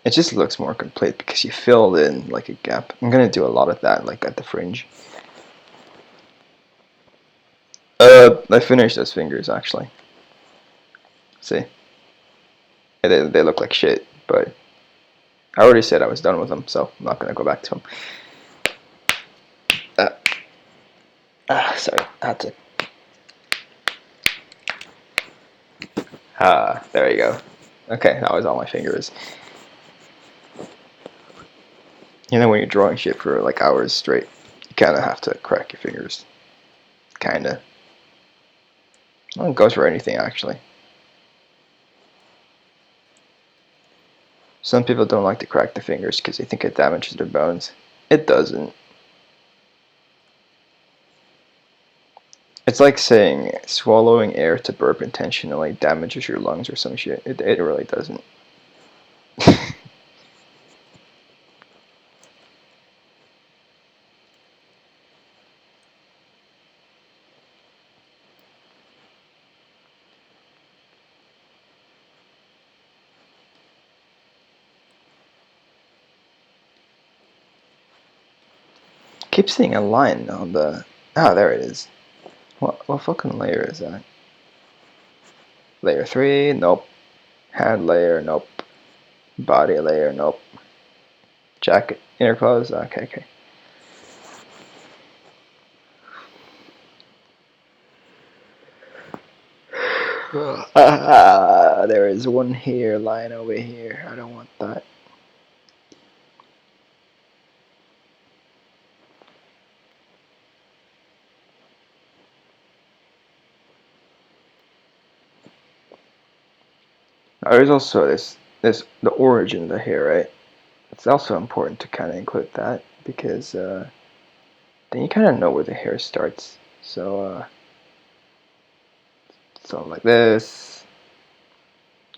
It just looks more complete because you filled in like a gap. I'm gonna do a lot of that, like at the fringe. I finished those fingers actually. See? They look like shit, but I already said I was done with them, so I'm not gonna go back to them. Sorry, I had to. There you go. Okay, that was all my fingers. You know when you're drawing shit for like hours straight, you kind of have to crack your fingers. Kinda. Well, it goes for anything actually. Some people don't like to crack the fingers because they think it damages their bones. It doesn't. It's like saying swallowing air to burp intentionally damages your lungs or some shit. It really doesn't. Keep seeing a line on the. Ah, there it is. What fucking layer is that? Layer 3? Nope. Hand layer? Nope. Body layer? Nope. Jacket? Inner clothes? Okay. There is one here, line over here. I don't want that. There's also this the origin of the hair, right? It's also important to kind of include that because then you kind of know where the hair starts. So like this.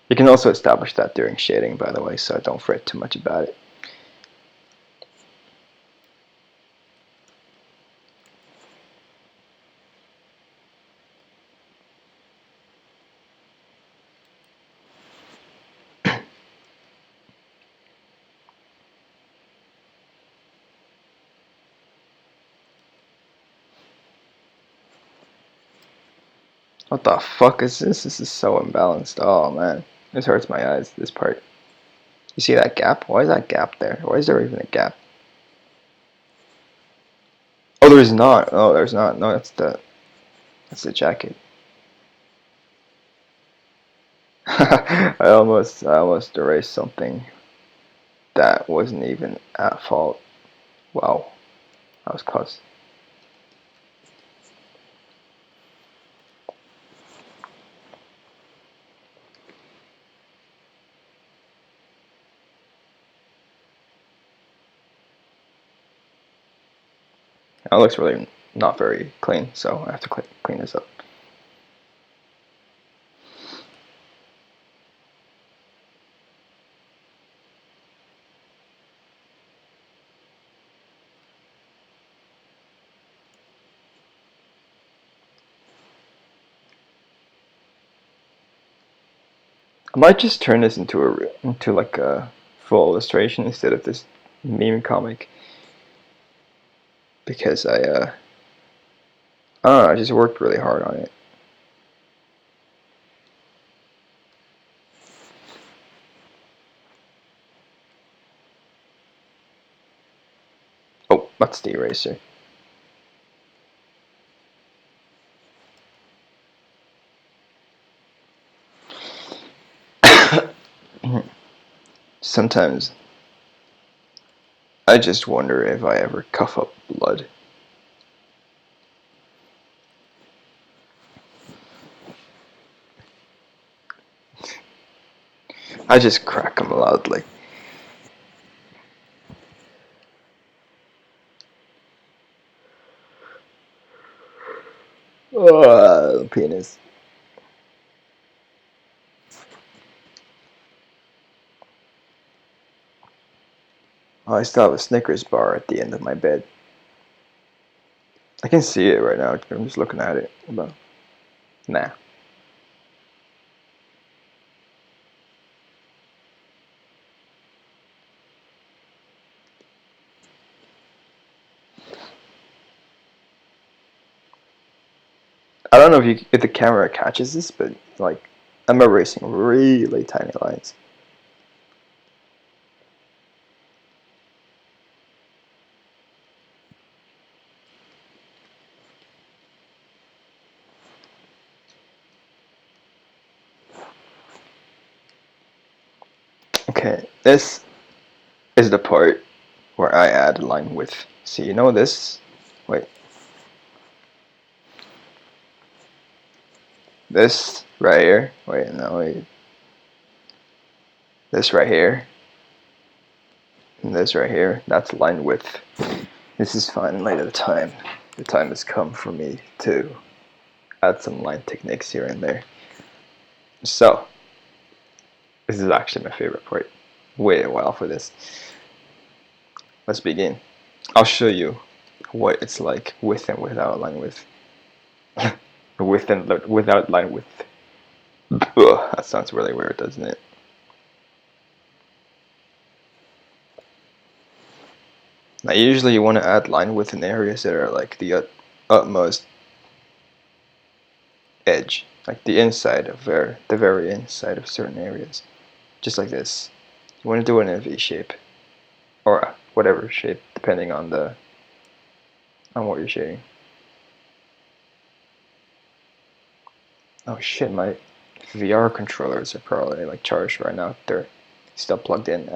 You can also establish that during shading, by the way, so don't fret too much about it. What the fuck is this? This is so imbalanced. Oh man, this hurts my eyes, this part. You see that gap? Why is that gap there? Why is there even a gap? Oh, there's not. Oh, there's not. No, that's the jacket. I almost erased something that wasn't even at fault. Wow, that was close. It looks really not very clean, so I have to clean this up. I might just turn this into like a full illustration instead of this meme comic because I don't know, I just worked really hard on it. Oh, that's the eraser. Sometimes I just wonder if I ever cough up blood. I just crack them loudly. Oh, penis. Oh, I still have a Snickers bar at the end of my bed. I can see it right now. I'm just looking at it. But nah. I don't know if the camera catches this, but like I'm erasing really tiny lines. Okay, this is the part where I add line width. See, you know this? Wait. This right here. Wait, no, wait. This right here. And this right here. That's line width. This is finally the time. The time has come for me to add some line techniques here and there. So, this is actually my favorite part. Wait a while for this. Let's begin. I'll show you what it's like with and without line width. With and without line width. Ugh, that sounds really weird, doesn't it? Now, usually you want to add line width in areas that are like the utmost edge, like the inside of the very inside of certain areas, just like this. You want to do it in a V shape, or whatever shape, depending on what you're shading. Oh shit, my VR controllers are probably like charged right now. They're still plugged in.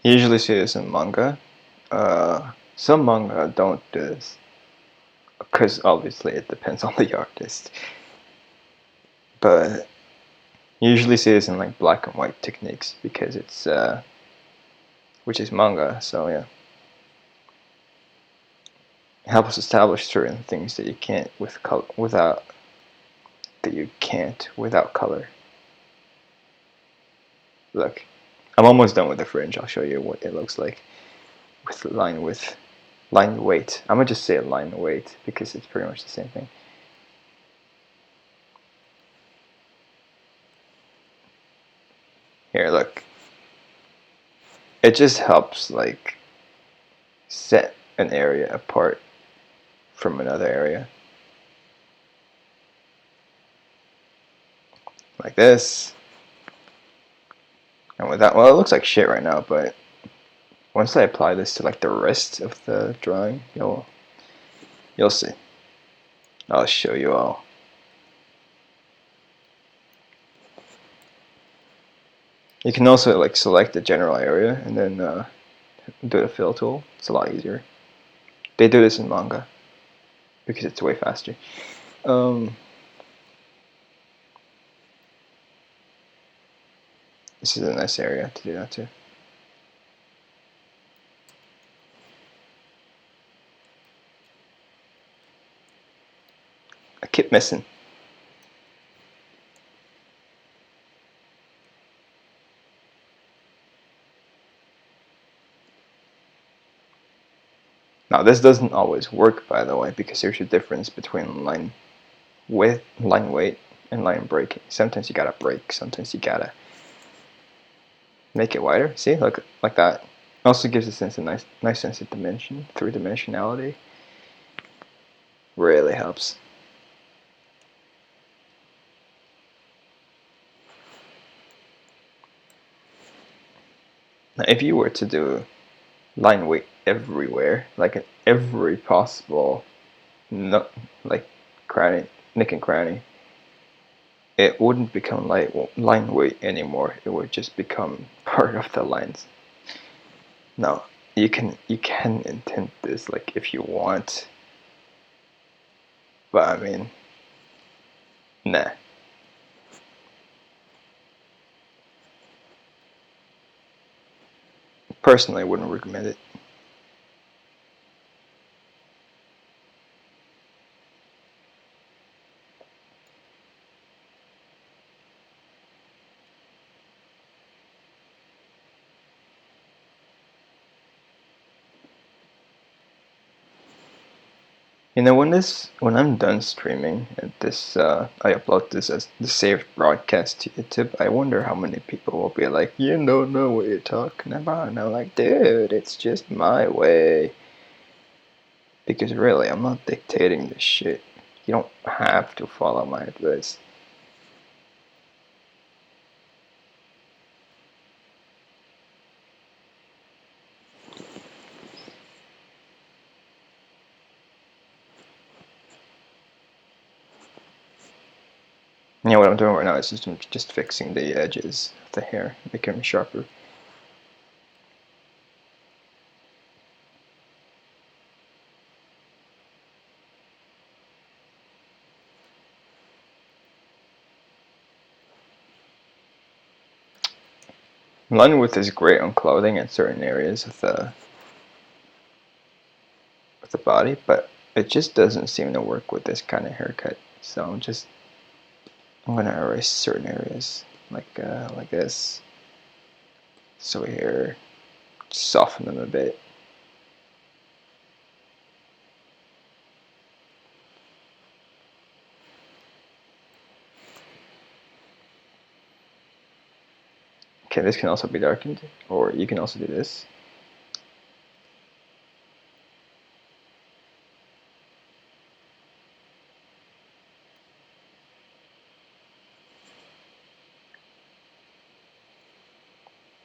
You usually see this in manga. Some manga don't do this, because obviously it depends on the artist. But you usually see this in like black and white techniques because it's which is manga. So yeah, it helps establish certain things that you can't without color. Look, I'm almost done with the fringe. I'll show you what it looks like with line weight. I'm gonna just say line weight because it's pretty much the same thing. Here, look. It just helps like set an area apart from another area. Like this. And with that, well, it looks like shit right now, but once I apply this to like the rest of the drawing, you'll see. I'll show you all. You can also like select the general area and then do the fill tool. It's a lot easier. They do this in manga because it's way faster. This is a nice area to do that too. I keep missing. Now this doesn't always work, by the way, because there's a difference between line width, line weight, and line breaking. Sometimes you gotta break, sometimes you gotta make it wider. See, look, like that. Also gives a sense of nice sense of dimension, three-dimensionality. Really helps. Now, if you were to do line weight everywhere, like in every possible nook, like cranny, nick and cranny, it wouldn't become line weight anymore. It would just become part of the lines. Now, you can intend this like if you want, but I mean, nah. Personally, I wouldn't recommend it. You know, when I'm done streaming and this I upload this as the saved broadcast to YouTube, I wonder how many people will be like, "You don't know what you're talking about," and I'm like, "Dude, it's just my way." Because really, I'm not dictating this shit. You don't have to follow my advice. Yeah, what I'm doing right now is just fixing the edges of the hair, making them sharper. Line width is great on clothing in certain areas of the body, but it just doesn't seem to work with this kind of haircut. So I'm gonna erase certain areas like this. So here, soften them a bit. Okay, this can also be darkened, or you can also do this.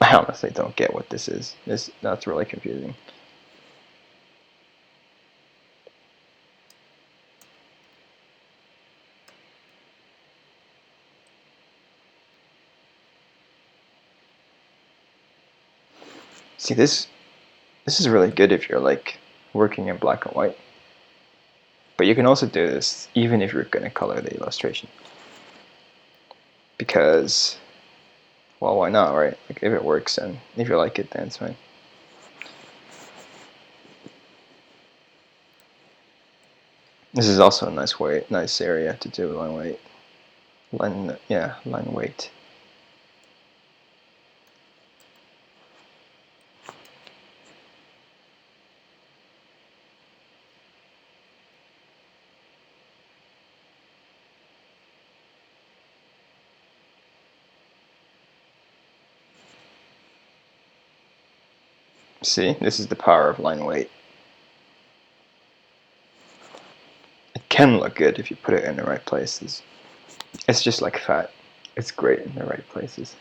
I honestly don't get what this is. That's really confusing. See, this is really good if you're like working in black and white. But you can also do this even if you're going to color the illustration. Because, well, why not, right? Like if it works and if you like it, then it's fine. This is also a nice area to do line weight. Line weight. See, this is the power of line weight. It can look good if you put it in the right places. It's just like fat. It's great in the right places.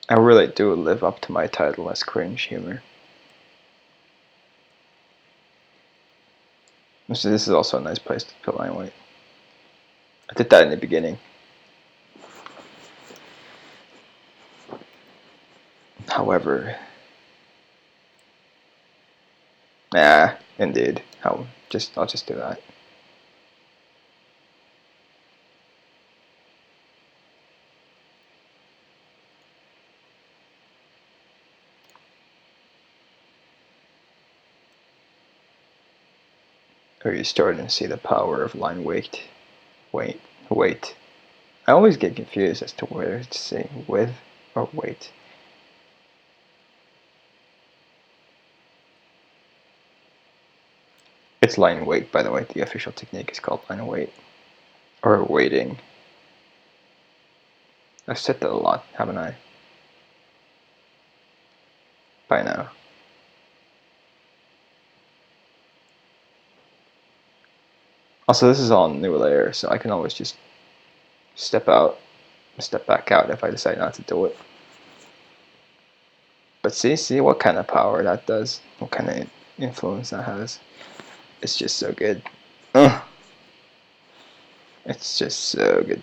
I really do live up to my title as cringe humor. So this is also a nice place to put line weight. I did that in the beginning. However, indeed. I'll just do that. Are you starting to see the power of line weight? Wait. I always get confused as to whether to say with or weight. It's line weight, by the way. The official technique is called line weight. Or weighting. I've said that a lot, haven't I? By now. Also, this is all new layer, so I can always just step back out if I decide not to do it. But see what kind of power that does, what kind of influence that has. It's just so good. Ugh. It's just so good.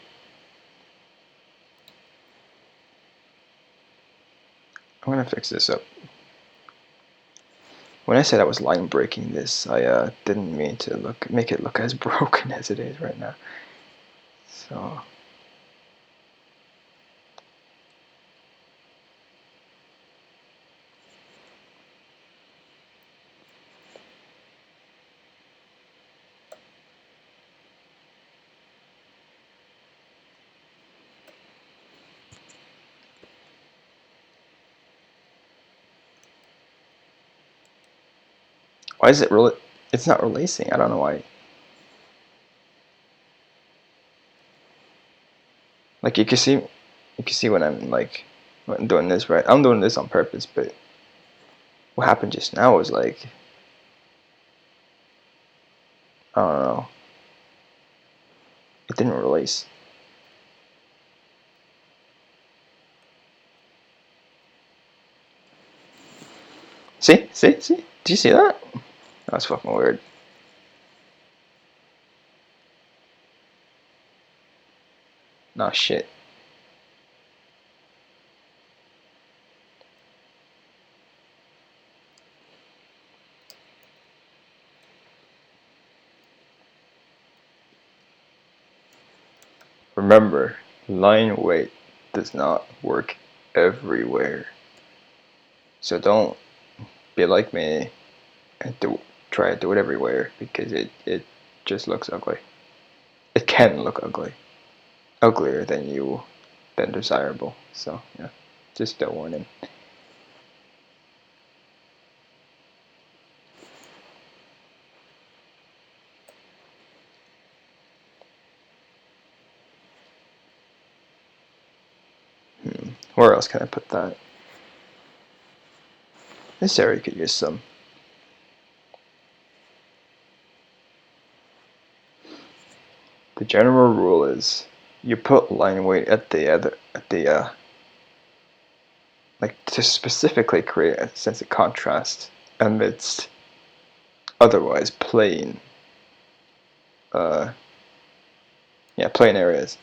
I'm gonna fix this up. When I said I was line breaking this, I didn't mean to make it look as broken as it is right now. So why is it really? It's not releasing. I don't know why. Like you can see when I'm like when I'm doing this, right? I'm doing this on purpose, but what happened just now was like, I don't know, it didn't release. See? Do you see that? That's fucking weird. Nah, shit. Remember, line weight does not work everywhere. So don't be like me and try to do it everywhere, because it just looks ugly. It can look ugly. Uglier than desirable. So yeah. Just a warning. Where else can I put that? This area could use some. The general rule is you put line weight at the like to specifically create a sense of contrast amidst otherwise plain plain areas.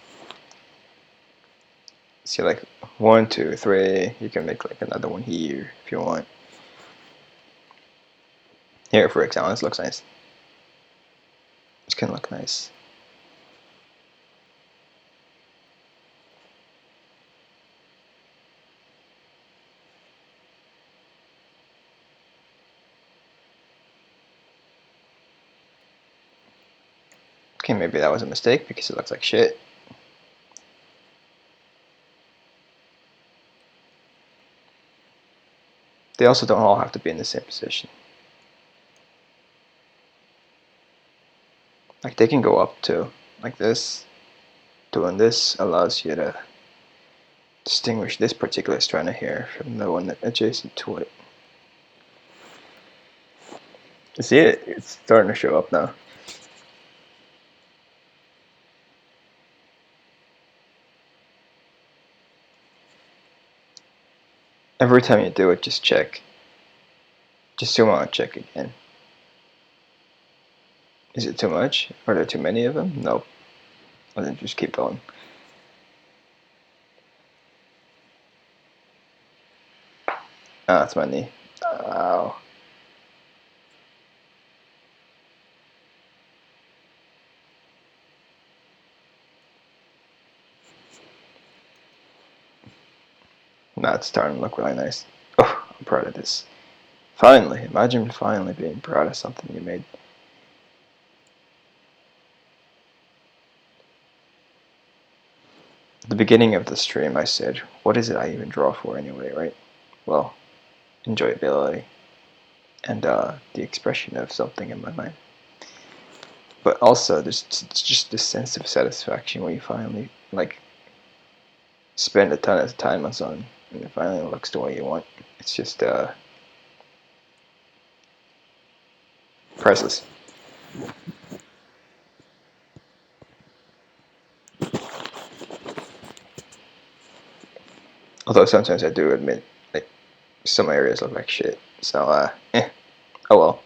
See, like 1, 2, 3. You can make like another one here if you want. Here, for example, this looks nice. This can look nice. Okay, maybe that was a mistake because it looks like shit. They also don't all have to be in the same position. Like they can go up too, like this. Doing this allows you to distinguish this particular strand of hair from the one adjacent to it. You see it? It's starting to show up now. Every time you do it, just check. Just zoom out and check again. Is it too much? Are there too many of them? Nope. And then just keep going. Ah, that's my knee. Ow. Now it's starting to look really nice. Oh, I'm proud of this. Finally, imagine finally being proud of something you made. At the beginning of the stream, I said, what is it I even draw for anyway, right? Well, enjoyability and the expression of something in my mind. But also, there's just this sense of satisfaction when you finally, like, spend a ton of time on something and it finally looks the way you want. It's just, priceless. Although sometimes I do admit, like, some areas look like shit. So, oh well.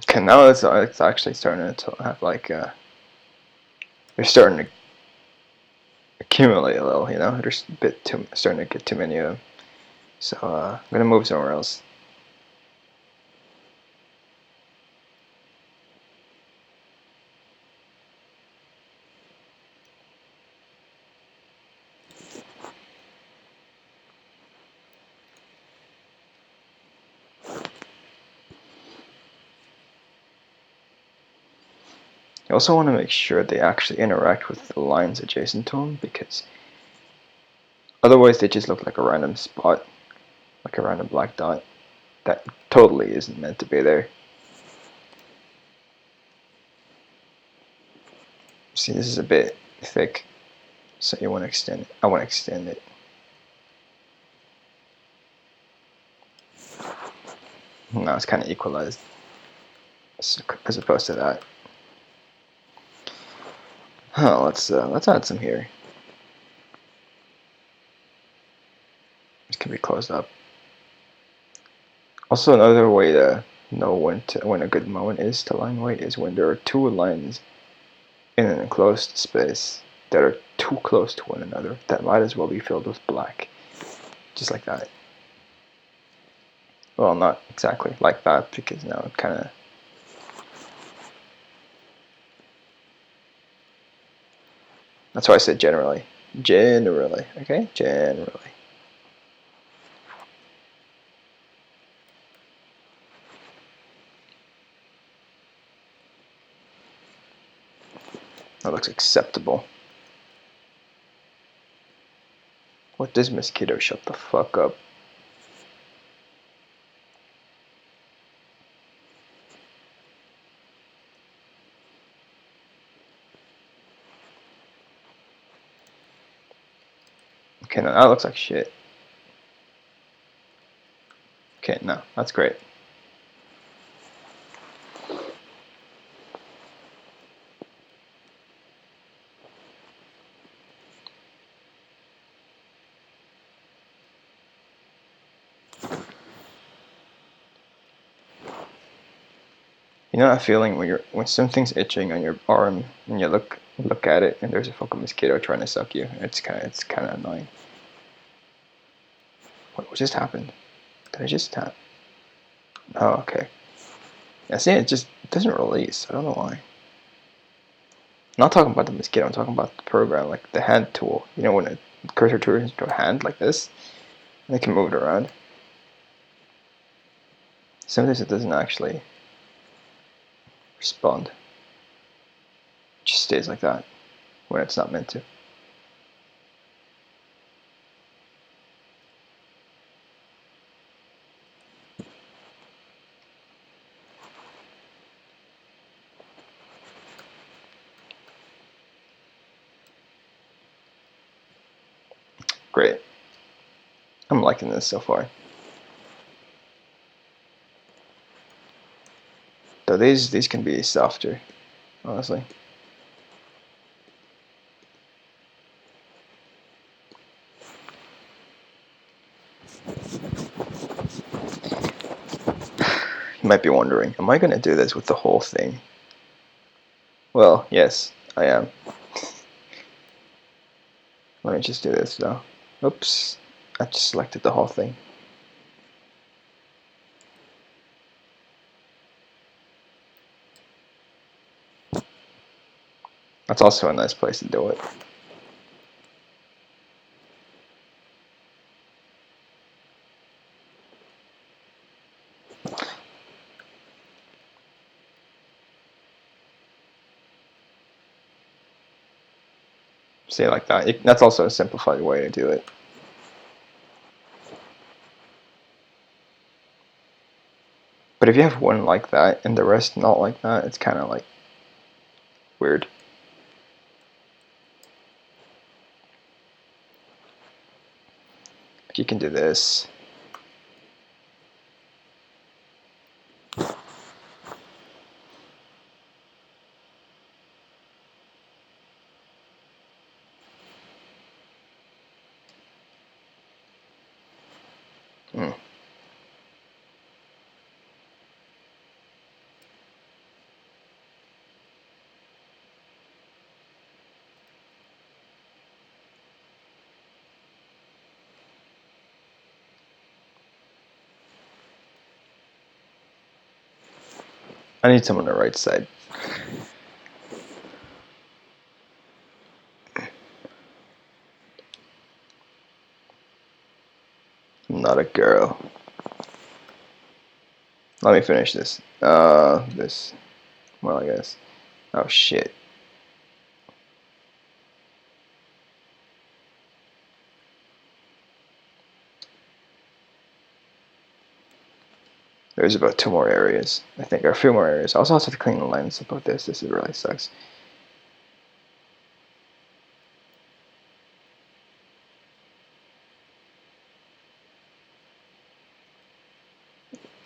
Okay, now it's actually starting to have, like, they're starting to accumulate a little, you know? There's starting to get too many of them. So, I'm gonna move somewhere else. You also want to make sure they actually interact with the lines adjacent to them, because otherwise they just look like a random spot, like a random black dot that totally isn't meant to be there. See, this is a bit thick, so you want to extend it. I want to extend it. Now it's kind of equalized as opposed to that. Let's add some here. This can be closed up. Also, another way to know when a good moment is to line weight is when there are two lines in an enclosed space that are too close to one another that might as well be filled with black, just like that. Well, not exactly like that, because now it kind of. That's why I said generally. Generally, okay? Generally. That looks acceptable. What does mosquito? Shut the fuck up. Okay, no, that looks like shit. Okay, no, that's great. You know that feeling when something's itching on your arm and you look at it and there's a fucking mosquito trying to suck you? It's kind of annoying. What just happened? Did I just tap? Oh, okay. Yeah, see, it doesn't release. I don't know why. I'm not talking about the mosquito. I'm talking about the program, like the hand tool. You know, when a cursor turns into a hand like this, and it can move it around. Sometimes it doesn't actually respond. It just stays like that when it's not meant to. Great. I'm liking this so far. Though these can be softer, honestly. You might be wondering, am I going to do this with the whole thing? Well, yes, I am. Let me just do this though. Oops, I just selected the whole thing. That's also a nice place to do it. See, like that. That's also a simplified way to do it. But if you have one like that and the rest not like that, it's kind of like weird. Like you can do this. I need some on the right side. I'm not a girl. Let me finish this. This. Well, I guess. Oh shit. There's about 2 more areas, I think, or a few more areas. I also have to clean the lens about this. This really sucks.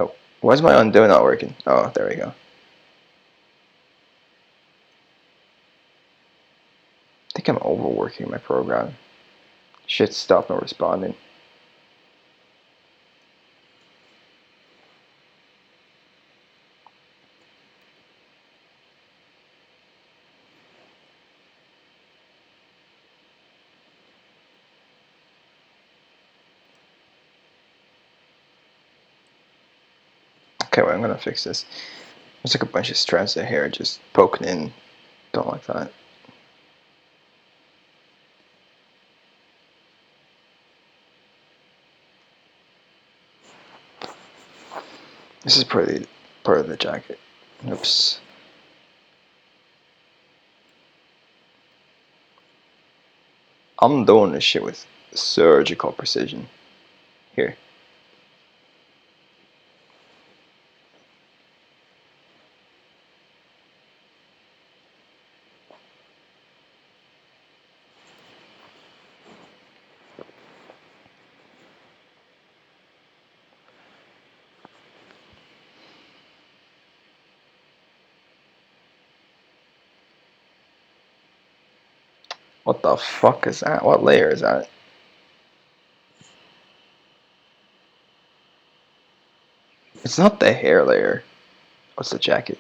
Oh, why's my undo not working? Oh, there we go. I think I'm overworking my program. Shit, stop not responding. Okay, well, I'm gonna fix this. There's like a bunch of strands of hair just poking in. Don't like that. This is part of the jacket. Oops. I'm doing this shit with surgical precision. Here. What the fuck is that? What layer is that? It's not the hair layer. What's the jacket?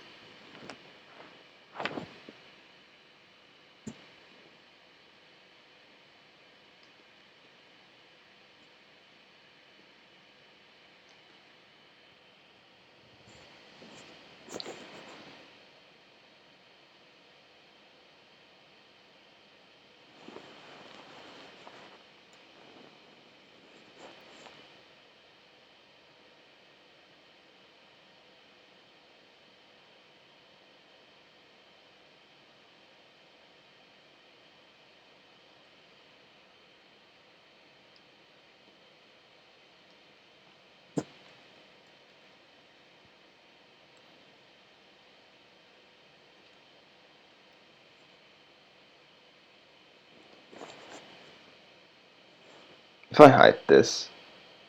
If I hide this,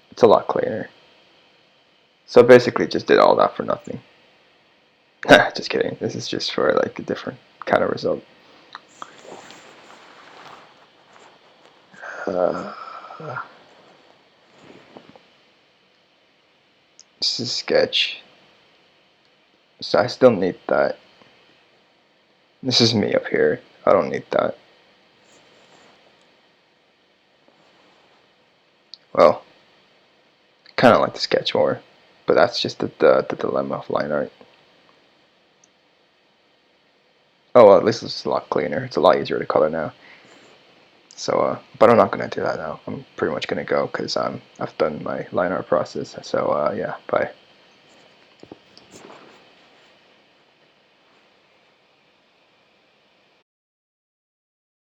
it's a lot cleaner. So basically just did all that for nothing. Just kidding. This is just for like a different kind of result. Uh, this is sketch. So I still need that. This is me up here. I don't need that. Well, kind of like the sketch more, but that's just the dilemma of line art. Oh, well, at least it's a lot cleaner. It's a lot easier to color now. So, but I'm not gonna do that now. I'm pretty much gonna go because I've done my line art process. So, yeah, bye.